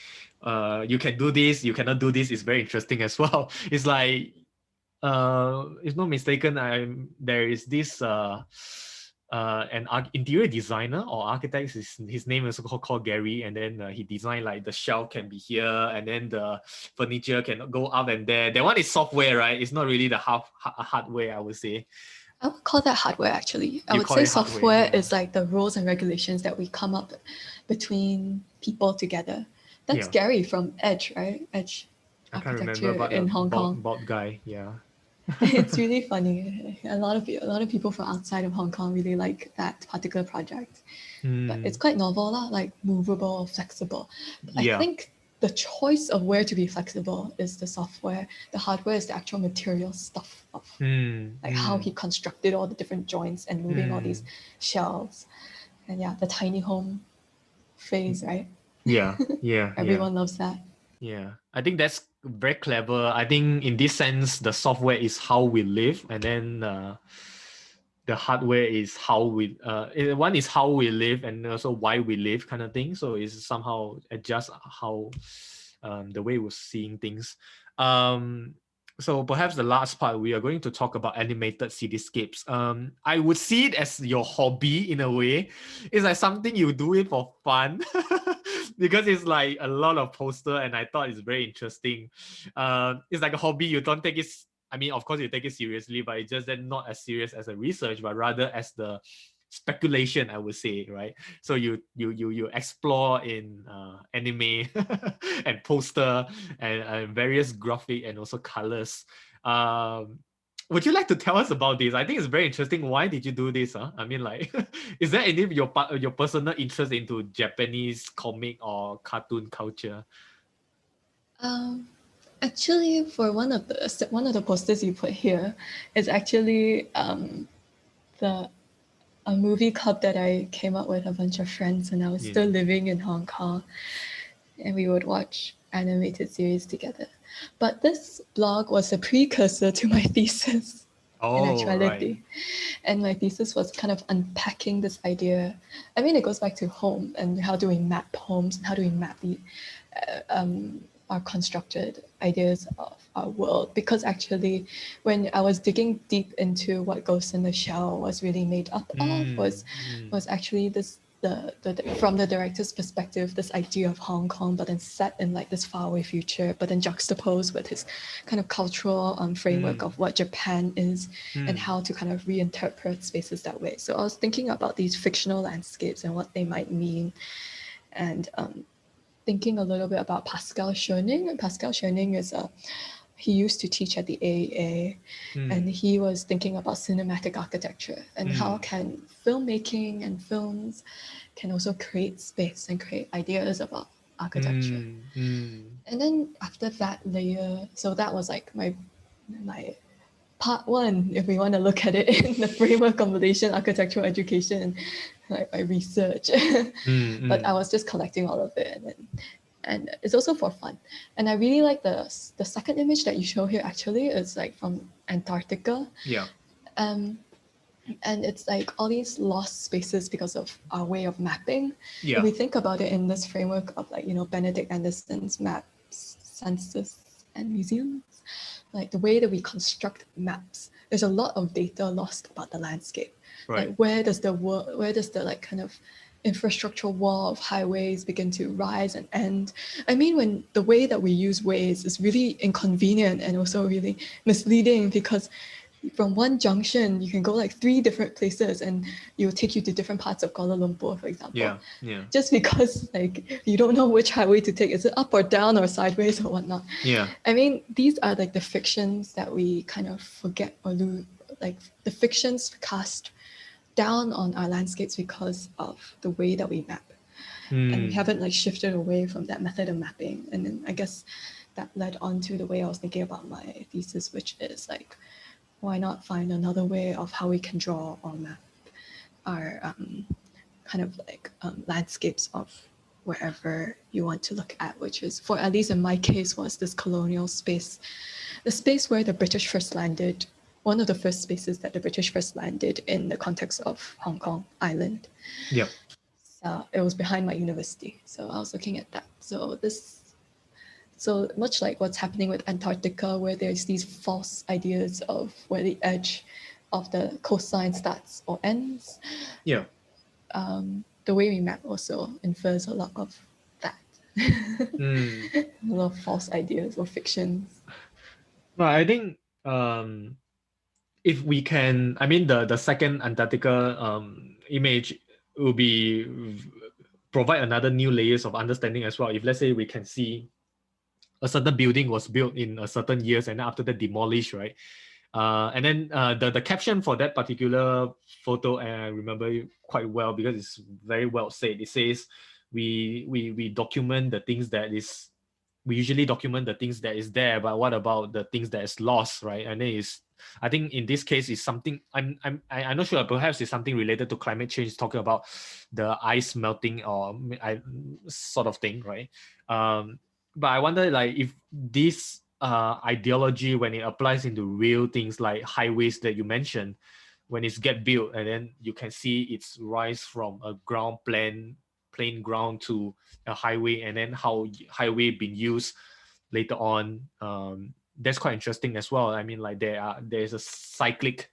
you can do this, you cannot do this, is very interesting as well. It's like if not mistaken, there is this interior designer or architect. His name is called Gary, and then he designed like the shelf can be here, and then the furniture can go up and there. That one is software, right? It's not really the hardware, I would say. I would call that hardware actually. I You would call say it hardware, software yeah. is like the rules and regulations that we come up between people together. That's Yeah. Gary from Edge, right? Edge I can't Architecture remember, but in Hong Kong. bald guy, yeah. It's really funny. A lot of people from outside of Hong Kong really like that particular project. But it's quite novel, like movable, flexible. But I Yeah. think the choice of where to be flexible is the software. The hardware is the actual material stuff of like how he constructed all the different joints and moving all these shelves. And yeah, the tiny home phase, right? Yeah. Everyone loves that. Yeah, I think that's very clever. I think in this sense, the software is how we live, and then the hardware is how we. One is how we live, and also why we live, kind of thing. So it's somehow adjust how the way we're seeing things. So perhaps the last part, we are going to talk about animated cityscapes. I would see it as your hobby in a way. It's like something you do it for fun because it's like a lot of poster, and I thought it's very interesting. It's like a hobby. You don't take it. I mean, of course, you take it seriously, but it's just that not as serious as a research, but rather as the speculation, I would say, right? So you explore in anime and poster and various graphic and also colors. Would you like to tell us about this? I think it's very interesting. Why did you do this? I mean, like, is there any of your personal interest into Japanese comic or cartoon culture? Actually, for one of the posters you put here is actually a movie club that I came up with a bunch of friends when I was still living in Hong Kong, and we would watch animated series together. But this blog was a precursor to my thesis in actuality. Right. And my thesis was kind of unpacking this idea. I mean, it goes back to home and how do we map homes and how do we map the our constructed ideas of our world. Because actually, when I was digging deep into what Ghost in the Shell was really made up of, was actually this the from the director's perspective, this idea of Hong Kong, but then set in like this faraway future, but then juxtaposed with his kind of cultural framework of what Japan is and how to kind of reinterpret spaces that way. So I was thinking about these fictional landscapes and what they might mean, and thinking a little bit about Pascal Schoening. And Pascal Schoening is he used to teach at the AEA, and he was thinking about cinematic architecture and how can filmmaking and films can also create space and create ideas about architecture. And then after that layer, so that was like my part one, if we want to look at it in the framework of Malaysian architectural education, like my research. But I was just collecting all of it, and it's also for fun. And I really like the second image that you show here. Actually, is like from Antarctica. Yeah. And it's like all these lost spaces because of our way of mapping. Yeah. If we think about it in this framework of like, Benedict Anderson's maps, census, and museums, like the way that we construct maps, there's a lot of data lost about the landscape. Right. Like where does the like kind of infrastructural wall of highways begin to rise and end? I mean, when the way that we use ways is really inconvenient and also really misleading, because from one junction you can go like 3 different places and it will take you to different parts of Kuala Lumpur, for example. Yeah. Just because like you don't know which highway to take. Is it up or down or sideways or whatnot? Yeah. I mean, these are like the fictions that we kind of forget or lose, like the fictions cast down on our landscapes because of the way that we map. And we haven't like shifted away from that method of mapping. And then I guess that led on to the way I was thinking about my thesis, which is like, why not find another way of how we can draw or map our kind of like landscapes of wherever you want to look at, which is, for at least in my case, was this colonial space, the space where the British first landed, one of the first spaces that the British first landed in the context of Hong Kong Island. Yeah. So it was behind my university. So I was looking at that. So this So much like what's happening with Antarctica, where there's these false ideas of where the edge of the coastline starts or ends. Yeah. The way we map also infers a lot of that. A lot of false ideas or fictions. But I think if we can, I mean, the second Antarctica image will be provide another new layers of understanding as well. If let's say we can see a certain building was built in a certain years and then after that demolished, right? And then the caption for that particular photo, and I remember it quite well because it's very well said. It says, we document the things that is, we usually document the things that is there, but what about the things that is lost, right? And then it's, I think in this case, it's something I'm not sure. Perhaps it's something related to climate change, talking about the ice melting or sort of thing, right? But I wonder, like, if this ideology, when it applies into real things like highways that you mentioned, when it's get built and then you can see its rise from a plain ground to a highway, and then how highway been used later on. That's quite interesting as well. I mean, like there's a cyclic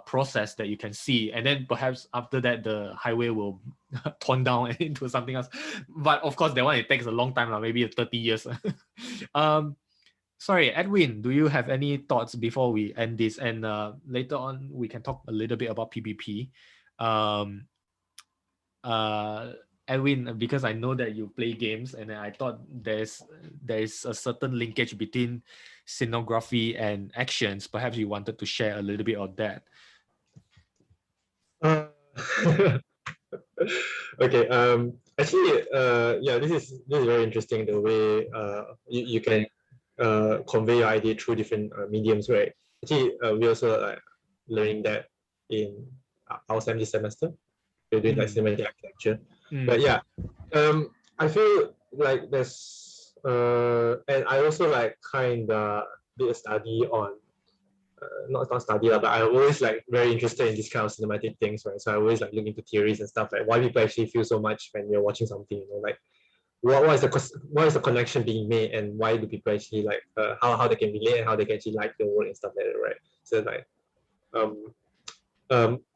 process that you can see, and then perhaps after that the highway will torn down into something else. But of course, that one, it takes a long time, maybe 30 years. Sorry, Edwin, do you have any thoughts before we end this? And later on, we can talk a little bit about PPP. Edwin, because I know that you play games, and I thought there's a certain linkage between scenography and actions. Perhaps you wanted to share a little bit of that. Okay. Actually, yeah, this is very interesting. The way you can convey your idea through different mediums, right? Actually, we also like learning that in our semester. We're doing like cinematic architecture. But yeah, I feel like there's and I also like kind of did a study on not study but I'm always like very interested in this kind of cinematic things, right? So I always like look into theories and stuff, like why people actually feel so much when you're watching something, you know, like what is the connection being made, and why do people actually like how they can relate and how they can actually like the work and stuff like that, right? So like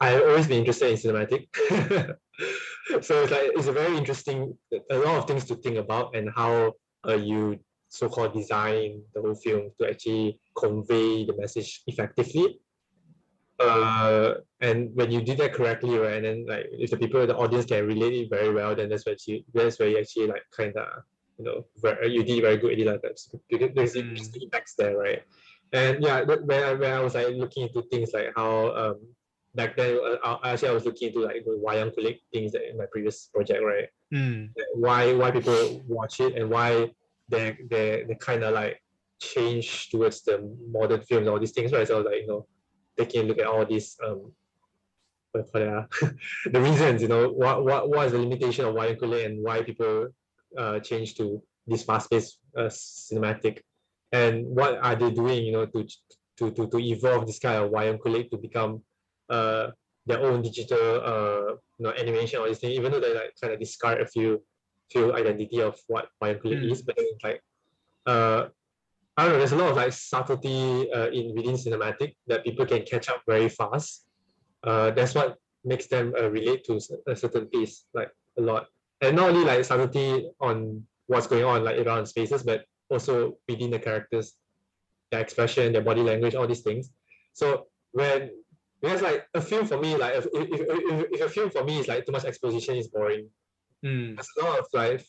I've always been interested in cinematic. So it's like it's a very interesting, a lot of things to think about, and how you so-called design the whole film to actually convey the message effectively. And when you do that correctly, right, and then like if the people in the audience can relate it very well, then that's where you actually like kind of, you know, you did very good at it, like that, because there's impacts there, right? And yeah, when I was like looking into things like how back then I was looking into like the wayang kulit things that in my previous project, right? Why people watch it, and why they kind of like change towards the modern films, all these things, right? So like, you know, taking a look at all these the reasons, you know, what is the limitation of wayang kulit, and why people change to this fast-paced cinematic, and what are they doing, you know, to evolve this kind of wayang kulit to become their own digital you know, animation, or this thing, even though they like kind of discard a few identity of what wayang kulit is, but then it's like I don't know, there's a lot of like subtlety in within cinematic that people can catch up very fast. That's what makes them relate to a certain piece like a lot, and not only like subtlety on what's going on like around spaces, but also within the characters, their expression, their body language, all these things. So because like a film for me, like if a film for me is like too much exposition, is boring. There's a lot of like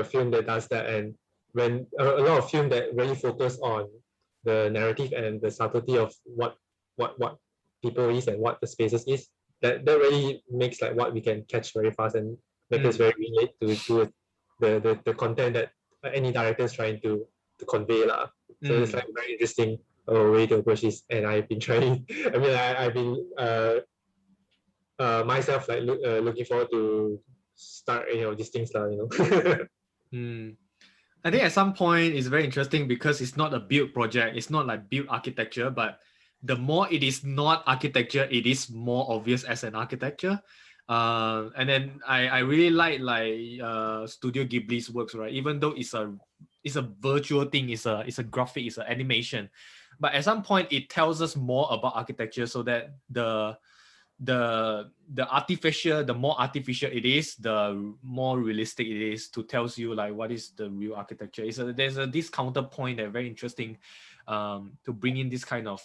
film that does that, and when a lot of film that really focus on the narrative and the subtlety of what people is and what the spaces is, that really makes like what we can catch very fast and make us very relate to the content that any director is trying to convey lah. So it's like very interesting way to approach this, and I've been trying. I mean, I've been myself like looking forward to start, you know, these things lah, you know. I think at some point it's very interesting because it's not a build project. It's not like build architecture, but the more it is not architecture, it is more obvious as an architecture. And then I really like Studio Ghibli's works, right? Even though it's a it's a virtual thing, it's a graphic, it's an animation. But at some point it tells us more about architecture, so that the artificial, the more artificial it is, the more realistic it is to tells you like what is the real architecture. There's this counterpoint that very interesting, to bring in this kind of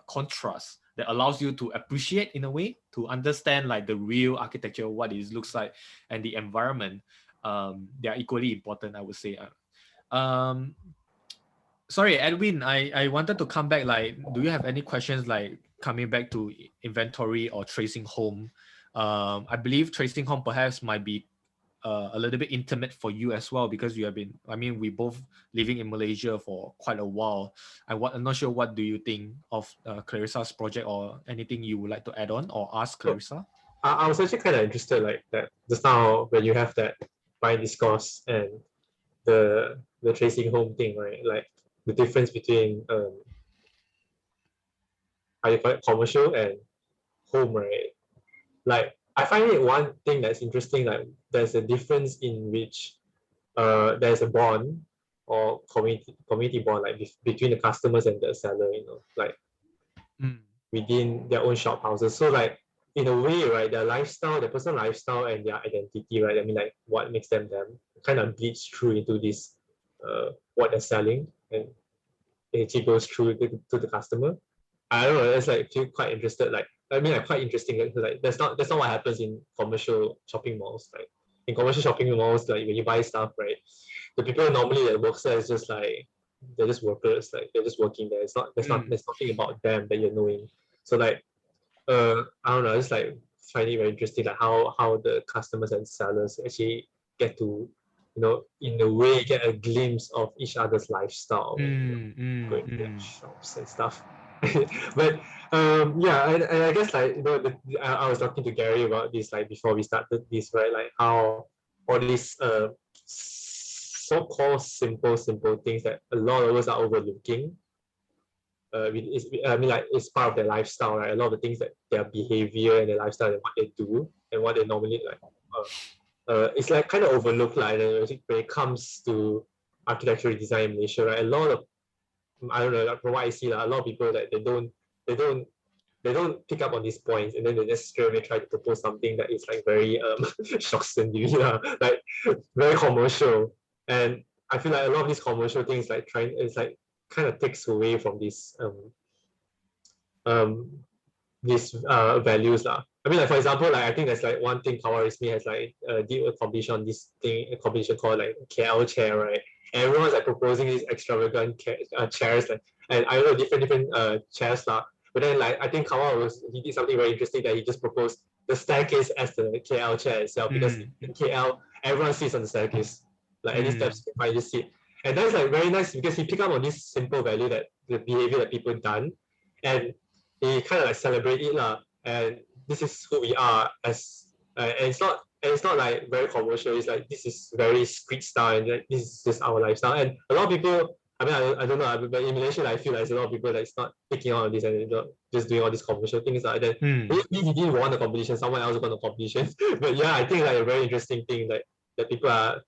contrast that allows you to appreciate in a way, to understand like the real architecture, what it looks like, and the environment. They are equally important, I would say. Sorry, Edwin, I wanted to come back. Like, do you have any questions like coming back to inventory or tracing home? I believe tracing home perhaps might be a little bit intimate for you as well, because you have been, I mean, we both living in Malaysia for quite a while. I'm not sure, what do you think of Clarissa's project, or anything you would like to add on or ask Clarissa? I was actually kind of interested like that just now when you have that mind discourse and the tracing home thing, right? Like the difference between how you call it, commercial and home, right? Like I find it one thing that's interesting, like there's a difference in which there's a bond or community bond like between the customers and the seller, like within their own shop houses. So like in a way, right, their lifestyle, their personal lifestyle and their identity, right? I mean, like what makes them kind of bleeds through into this what they're selling, and it actually goes through to the customer. I don't know, it's like feel quite interested. Like I mean, like quite interesting. Like that's not what happens in commercial shopping malls. Like in commercial shopping malls, like when you buy stuff, right, the people normally that works there is just like they're just workers. Like they're just working there. There's nothing about them that you're knowing. So like I don't know. I just like find it very interesting, like how the customers and sellers actually get to, in a way, get a glimpse of each other's lifestyle going to their shops and stuff. But yeah, and I guess like I was talking to Gary about this like before we started this, right? Like how all these so-called simple things that a lot of us are overlooking. I mean, like it's part of their lifestyle, right? A lot of the things that their behavior and their lifestyle and what they do and what they normally like, it's like kind of overlooked, like when it comes to architectural design in Malaysia, right? A lot of, I don't know, like, from what I see, like, a lot of people that they don't pick up on these points, and then they just straight away try to propose something that is like very shocks and you, like very commercial. And I feel like a lot of these commercial things like it's like kind of takes away from these values lah. I mean, like for example, like I think there's like one thing Kawarismi has like did a competition on this thing, a competition called like KL chair, right? And everyone's like proposing these extravagant chairs, like, and I don't know, different chairs lah. But then like I think he did something very interesting, that he just proposed the staircase as the KL chair itself, because in KL everyone sits on the staircase, like any steps you find, you just sit. And that's like very nice because he picked up on this simple value, that the behavior that people done, and he kind of like celebrate it lah. And this is who we are as, and it's not like very commercial. It's like this is very street style, and like, this is just our lifestyle. And a lot of people, I mean, I don't know, but in Malaysia, I feel like there's a lot of people that's not picking on this and just doing all these commercial things like that. Maybe he didn't want the competition, someone else won the competition. But yeah, I think like a very interesting thing, like that people are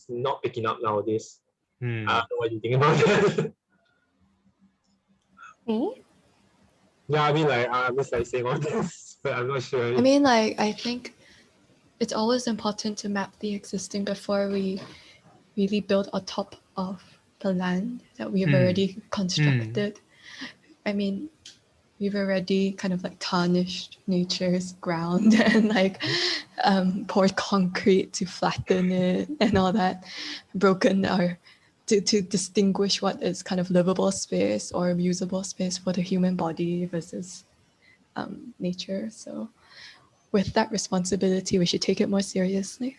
not picking up nowadays. I don't know what you think about that. Me? Yeah, I mean, like I'm just like saying all this, but I'm not sure. I mean, like I think it's always important to map the existing before we really build on top of the land that we've already constructed. I mean, we've already kind of like tarnished nature's ground and like poured concrete to flatten it and all that, broken our to distinguish what is kind of livable space or usable space for the human body versus nature. So with that responsibility, we should take it more seriously.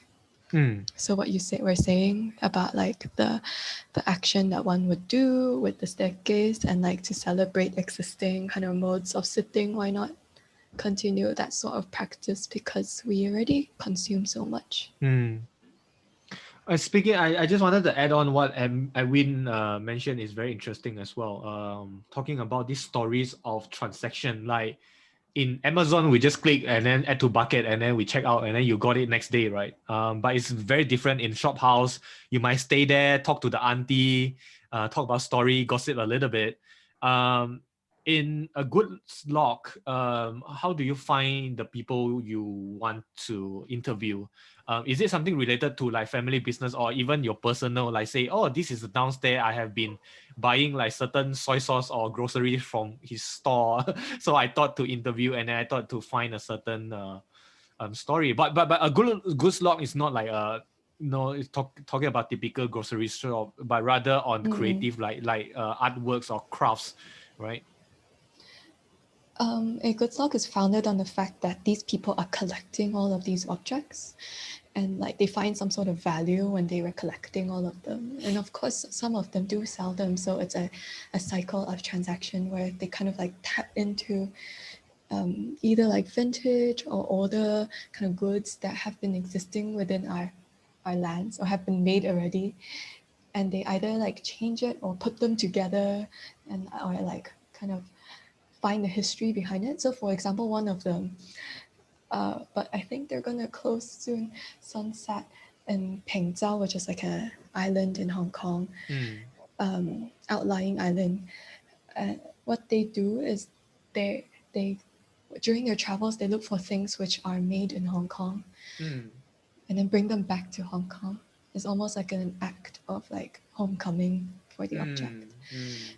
So what we're saying about like the action that one would do with the staircase, and like to celebrate existing kind of modes of sitting, why not continue that sort of practice, because we already consume so much. Speaking, I just wanted to add on what Edwin mentioned is very interesting as well. Talking about these stories of transaction, like in Amazon, we just click and then add to bucket and then we check out and then you got it next day, right? But it's very different in shop house. You might stay there, talk to the auntie, talk about story, gossip a little bit. In a good slog, how do you find the people you want to interview? Is it something related to like family business or even your personal, like say, oh, this is downstairs, I have been buying like certain soy sauce or groceries from his store. So I thought to interview and then I thought to find a certain story. But a good slog is not like it's talking about typical grocery shop, but rather on creative like artworks or crafts, right? A good slog is founded on the fact that these people are collecting all of these objects and like they find some sort of value when they were collecting all of them. And of course, some of them do sell them. So it's a cycle of transaction where they kind of like tap into either like vintage or older kind of goods that have been existing within our lands or have been made already. And they either like change it or put them together and or like kind of find the history behind it. So for example, one of them, but I think they're going to close soon, Sunset in Pengzao, which is like an island in Hong Kong, outlying island. What they do is they during their travels, they look for things which are made in Hong Kong and then bring them back to Hong Kong. It's almost like an act of like homecoming for the object.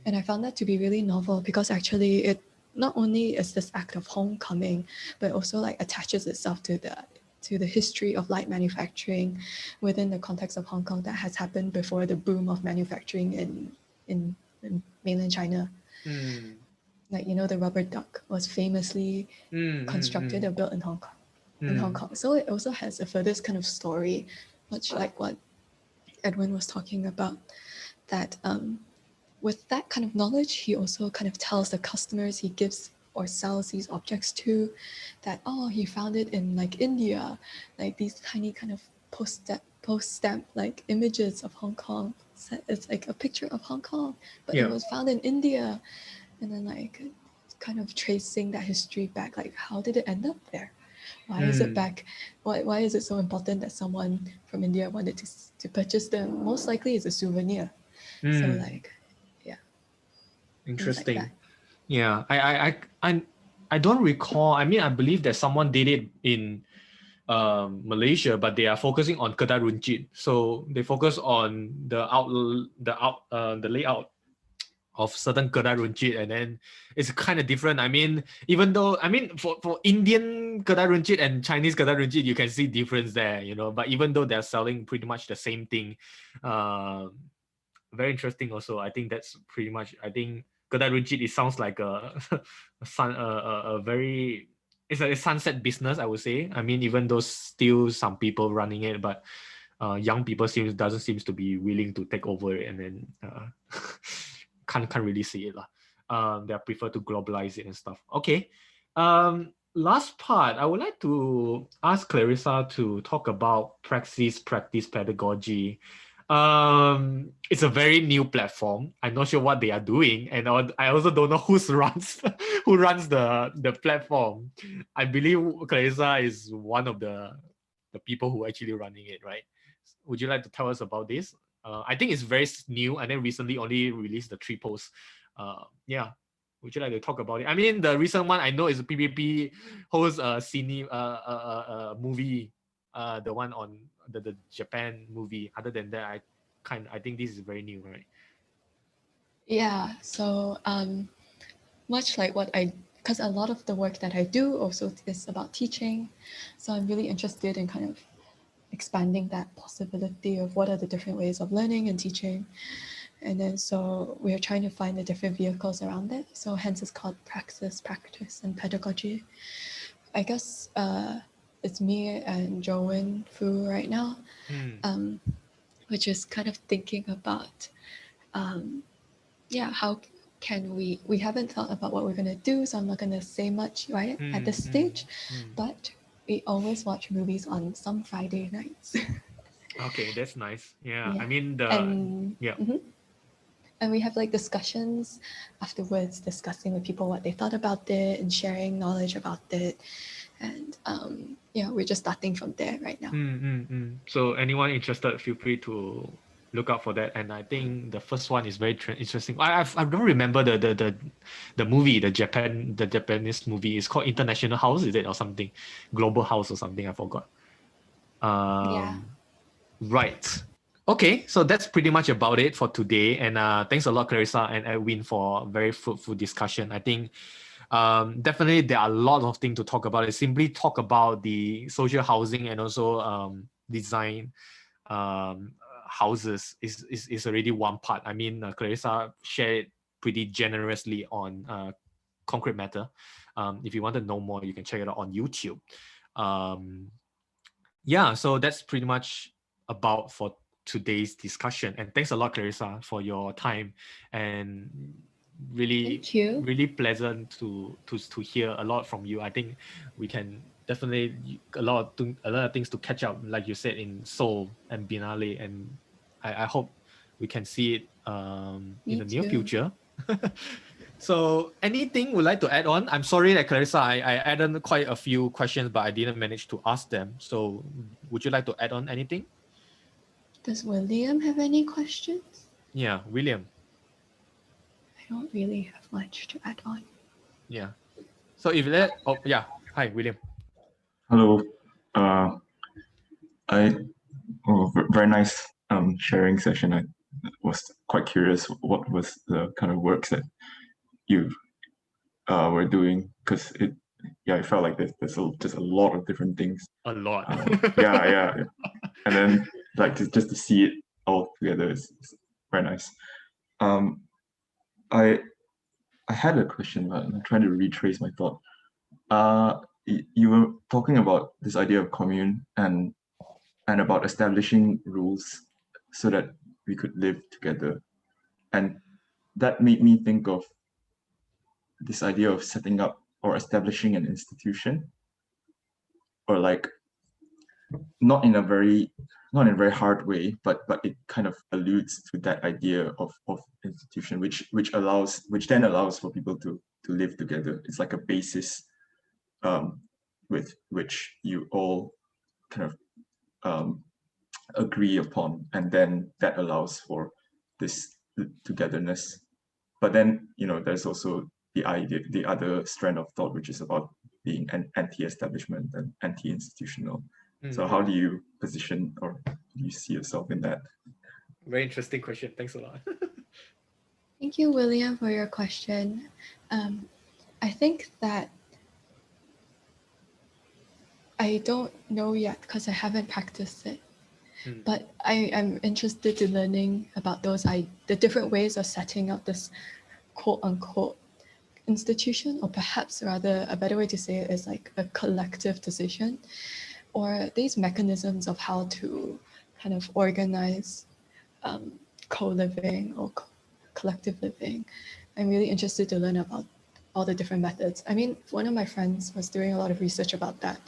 And I found that to be really novel because actually it not only is this act of homecoming, but also like attaches itself to the history of light manufacturing within the context of Hong Kong that has happened before the boom of manufacturing in mainland China. Like, you know, the rubber duck was famously constructed or built in Hong Kong. So it also has a further kind of story, much like what Edwin was talking about, that with that kind of knowledge, he also kind of tells the customers he gives or sells these objects to that, oh, he found it in like India, like these tiny kind of post stamp like images of Hong Kong. So it's like a picture of Hong Kong, but it was found in India. And then like kind of tracing that history back, like how did it end up there? Why is it back? Why is it so important that someone from India wanted to purchase them? Most likely it's a souvenir. So like, yeah. Interesting. Like yeah, I don't recall. I mean, I believe that someone did it in Malaysia, but they are focusing on kedai runcit. So they focus on the layout of certain kedai runcit, and then it's kind of different. I mean, even though for Indian kedai runcit and Chinese kedai runcit, you can see difference there, you know. But even though they're selling pretty much the same thing, very interesting. Also, I think that's pretty much. I think kedai runcit, it sounds like a very, it's a sunset business, I would say. I mean, even though still some people running it, but young people doesn't seem to be willing to take over it, and then can't really see it lah. They prefer to globalize it and stuff. Okay. Last part, I would like to ask Clarissa to talk about praxis, practice, pedagogy. It's a very new platform. I'm not sure what they are doing, and I also don't know who runs the platform. I believe Clarissa is one of the people who are actually running it, right? Would you like to tell us about this? I think it's very new, and then recently only released the 3 posts. Yeah. Would you like to talk about it? I mean, the recent one I know is PPP hosts a movie, the one on the Japan movie. Other than that, I think this is very new, right? Yeah. So much like because a lot of the work that I do also is about teaching. So I'm really interested in kind of expanding that possibility of what are the different ways of learning and teaching. And then so we're trying to find the different vehicles around it. So hence it's called praxis, practice, and pedagogy. I guess it's me and Joanne Fu right now, which is kind of thinking about, how can we haven't thought about what we're going to do, so I'm not going to say much right at this stage, but we always watch movies on some Friday nights. Okay, that's nice. Yeah, Yeah. I mean And we have like discussions afterwards, discussing with people what they thought about it and sharing knowledge about it. And yeah, we're just starting from there right now. So anyone interested, feel free to look out for that. And I think the first one is very interesting. I don't remember the movie, the Japanese movie. It's called International House, is it, or something? Global House or something, I forgot. Yeah. Right. Okay, so that's pretty much about it for today. And thanks a lot, Clarissa and Edwin, for a very fruitful discussion. I think definitely there are a lot of things to talk about. It's simply talk about the social housing and also design houses is already one part. I mean, Clarissa shared pretty generously on concrete matter. If you want to know more, you can check it out on YouTube. Yeah, so that's pretty much about for today's discussion. And thanks a lot, Clarissa, for your time, and really Thank you. really pleasant to hear a lot from you. I think we can definitely a lot of things to catch up, like you said, in Seoul and Biennale, and I hope we can see it in the near too. future. So anything would like to add on? I'm sorry that Clarissa, I added quite a few questions, but I didn't manage to ask them. So would you like to add on anything? Does William have any questions? Yeah, William. I don't really have much to add on. Yeah. So if that, oh yeah, hi William. Hello. Very nice sharing session. I was quite curious what was the kind of works that you were doing, because it felt like there's just a lot of different things. A lot. Yeah. And then like just to see it all together is very nice. I had a question, but I'm trying to retrace my thought. You were talking about this idea of commune and about establishing rules so that we could live together. And that made me think of this idea of setting up or establishing an institution, or like not in a very hard way, but it kind of alludes to that idea of institution, which then allows for people to live together. It's like a basis with which you all kind of agree upon, and then that allows for this togetherness. But then there's also the other strand of thought, which is about being anti-establishment and anti-institutional. So how do you position, or do you see yourself in that? Very interesting question. Thanks a lot. Thank you, William, for your question. I think that I don't know yet because I haven't practiced it. But I am interested in learning about the different ways of setting up this quote-unquote institution, or perhaps rather a better way to say it is like a collective decision, or these mechanisms of how to kind of organize co-living or collective living. I'm really interested to learn about all the different methods. I mean, one of my friends was doing a lot of research about that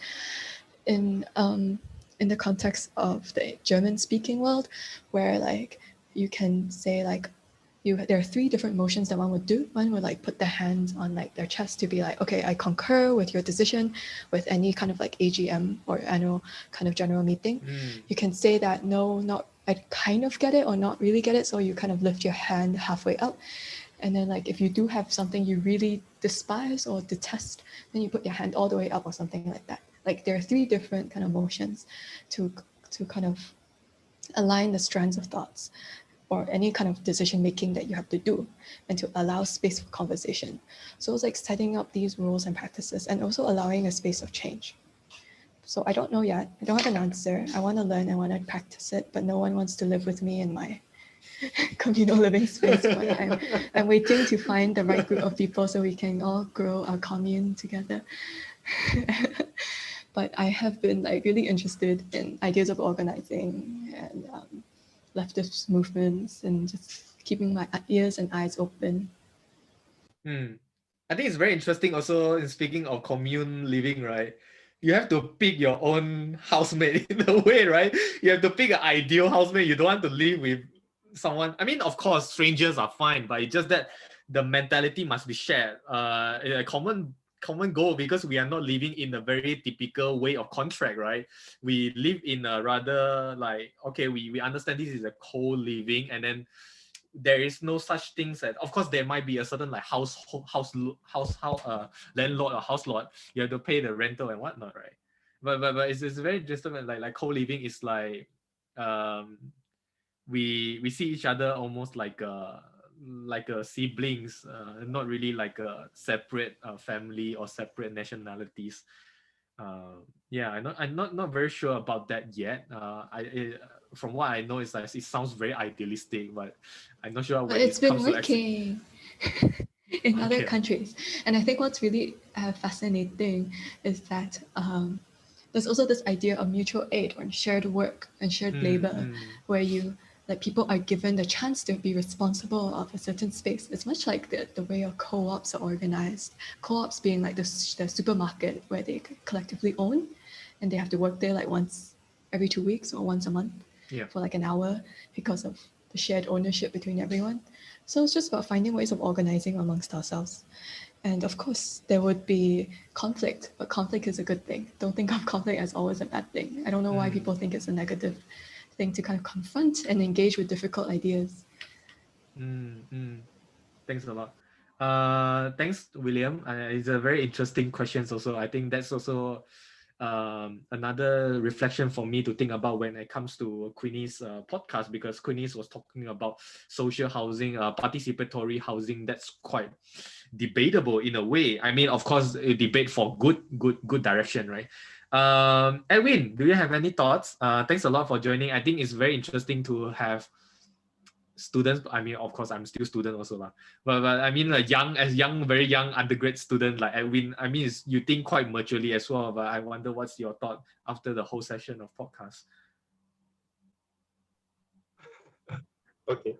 in the context of the German-speaking world, where like you can say like there are three different motions that one would do. One would like put their hands on like their chest to be like, okay, I concur with your decision with any kind of like AGM or annual kind of general meeting. You can say that no, I kind of get it or not really get it. So you kind of lift your hand halfway up. And then like if you do have something you really despise or detest, then you put your hand all the way up or something like that. Like there are three different kind of motions to kind of align the strands of thoughts or any kind of decision making that you have to do, and to allow space for conversation. So it's like setting up these rules and practices and also allowing a space of change. So I don't know yet. I don't have an answer. I want to learn, I want to practice it, but no one wants to live with me in my communal living space. But I'm waiting to find the right group of people so we can all grow our commune together. But I have been like really interested in ideas of organizing and leftist movements, and just keeping my ears and eyes open. I think it's very interesting also in speaking of commune living, right? You have to pick your own housemate in a way, right? You have to pick an ideal housemate. You don't want to live with someone, I mean, of course, strangers are fine, but it's just that the mentality must be shared. A common goal, because we are not living in a very typical way of contract, right? We live in a rather like, okay, we understand this is a co-living, and then there is no such things as, of course, there might be a certain like landlord or house lord. You have to pay the rental and whatnot, right? But it's very different. Like co-living is like, we see each other almost like a siblings, not really like a separate family or separate nationalities. Yeah, I'm not very sure about that yet. From what I know, it's like it sounds very idealistic, but I'm not sure But when it's it been comes to working in other Okay. countries. And I think what's really fascinating is that there's also this idea of mutual aid or shared work and shared labor, where people are given the chance to be responsible of a certain space. It's much like the way our co-ops are organized. Co-ops being like the supermarket where they collectively own, and they have to work there like once every 2 weeks or once a month Yeah. for like an hour because of the shared ownership between everyone. So it's just about finding ways of organizing amongst ourselves. And of course, there would be conflict, but conflict is a good thing. Don't think of conflict as always a bad thing. I don't know why people think it's a negative thing to kind of confront and engage with difficult ideas. Thanks a lot. Thanks, William. It's a very interesting questions also. I think that's also another reflection for me to think about when it comes to Queenie's podcast, because Queenie's was talking about social housing, participatory housing. That's quite debatable in a way. I mean, of course, a debate for good direction, right? Edwin, do you have any thoughts? Thanks a lot for joining. I think it's very interesting to have students. I mean, of course, I'm still student also lah. But I mean, like very young undergrad student like Edwin. I mean, you think quite maturely as well. But I wonder what's your thought after the whole session of podcast. Okay.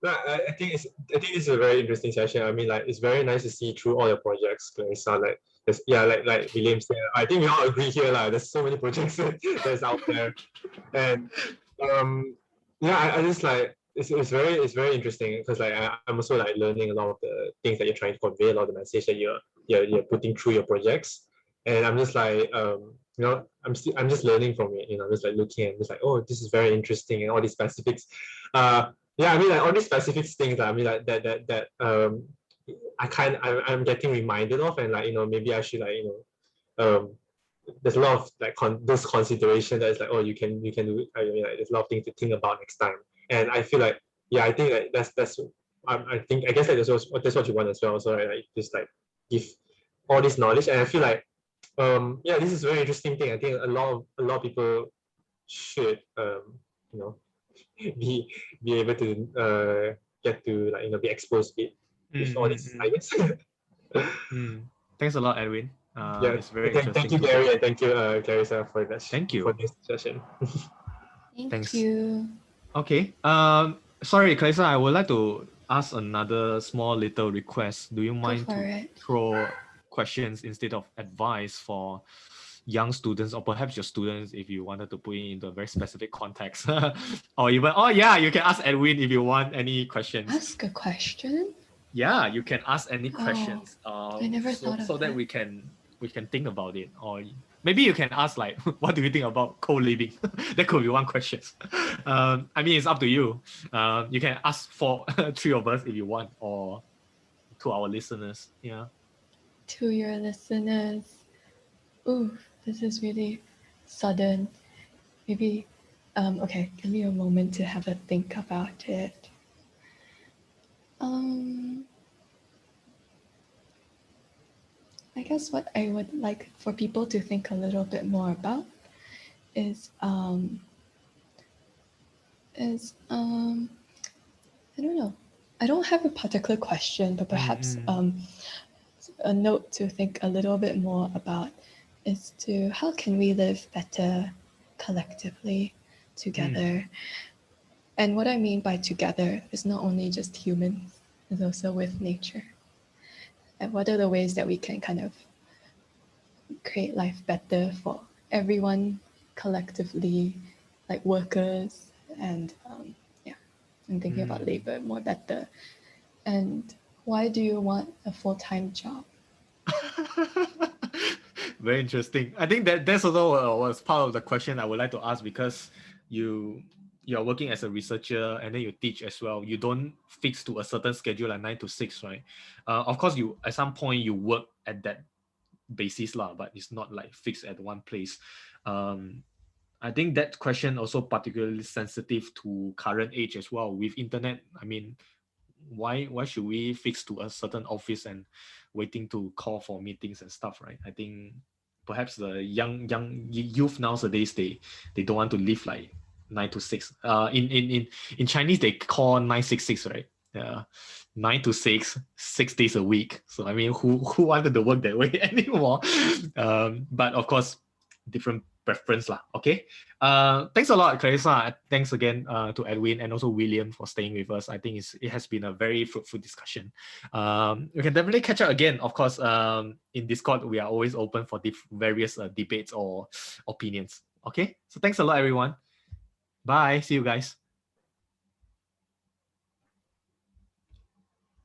No, I think it's a very interesting session. I mean, like it's very nice to see through all your projects, Clarissa. Like like William said, I think we all agree here, like there's so many projects that's out there. And I just like it's very interesting because like I'm also like learning a lot of the things that you're trying to convey, a lot of the message that you're putting through your projects. And I'm just like I'm just learning from it, I'm just like looking and just like, oh, this is very interesting, and all these specifics. I mean, like all these specific things, I mean, like that I'm getting reminded of, and like, maybe I should, like, there's a lot of like this consideration that is like, oh, you can do it. I mean, like, there's a lot of things to think about next time. And I feel like, I think like that's I guess like that's what you want as well. So like just like give all this knowledge. And I feel like this is a very interesting thing. I think a lot of people should be able to get to, like, be exposed with all this, I guess. Thanks a lot, Edwin. It's very thank interesting. you, Gary, and thank you, Clarissa, for this. Thank you for this session. Thanks. You. Okay. Sorry, Clarissa, I would like to ask another small little request. Do you mind to throw questions instead of advice for young students, or perhaps your students, if you wanted to put it into a very specific context? Or even, you can ask Edwin if you want any questions. Ask a question? Yeah, you can ask any questions. I never thought of so that we can think about it. Or maybe you can ask like, what do you think about co-living? That could be one question. I mean, it's up to you. You can ask for 3 of us if you want, or to our listeners. Yeah. To your listeners. Ooh, this is really sudden. Maybe, okay, give me a moment to have a think about it. I guess what I would like for people to think a little bit more about is I don't know. I don't have a particular question, but perhaps a note to think a little bit more about is to how can we live better collectively together. And what I mean by together is not only just humans, it's also with nature. And what are the ways that we can kind of create life better for everyone collectively, like workers and and thinking about labor more better. And why do you want a full-time job? Very interesting. I think that's also was part of the question I would like to ask, because you're working as a researcher and then you teach as well. You don't fix to a certain schedule like 9 to 6, right? Of course, you at some point you work at that basis lah, but it's not like fixed at one place. I think that question also particularly sensitive to current age as well with internet. I mean, why should we fix to a certain office and waiting to call for meetings and stuff, right? I think perhaps the young youth nowadays, they don't want to live like 9 to 6. In Chinese they call 966, right? 9 to 6, 6 days a week. So I mean, who wanted to work that way anymore? But of course, different preference lah. Okay. Thanks a lot, Clarissa. Thanks again to Edwin and also William for staying with us. I think it has been a very fruitful discussion. We can definitely catch up again. Of course, in Discord, we are always open for various debates or opinions. Okay. So thanks a lot, everyone. Bye. See you guys.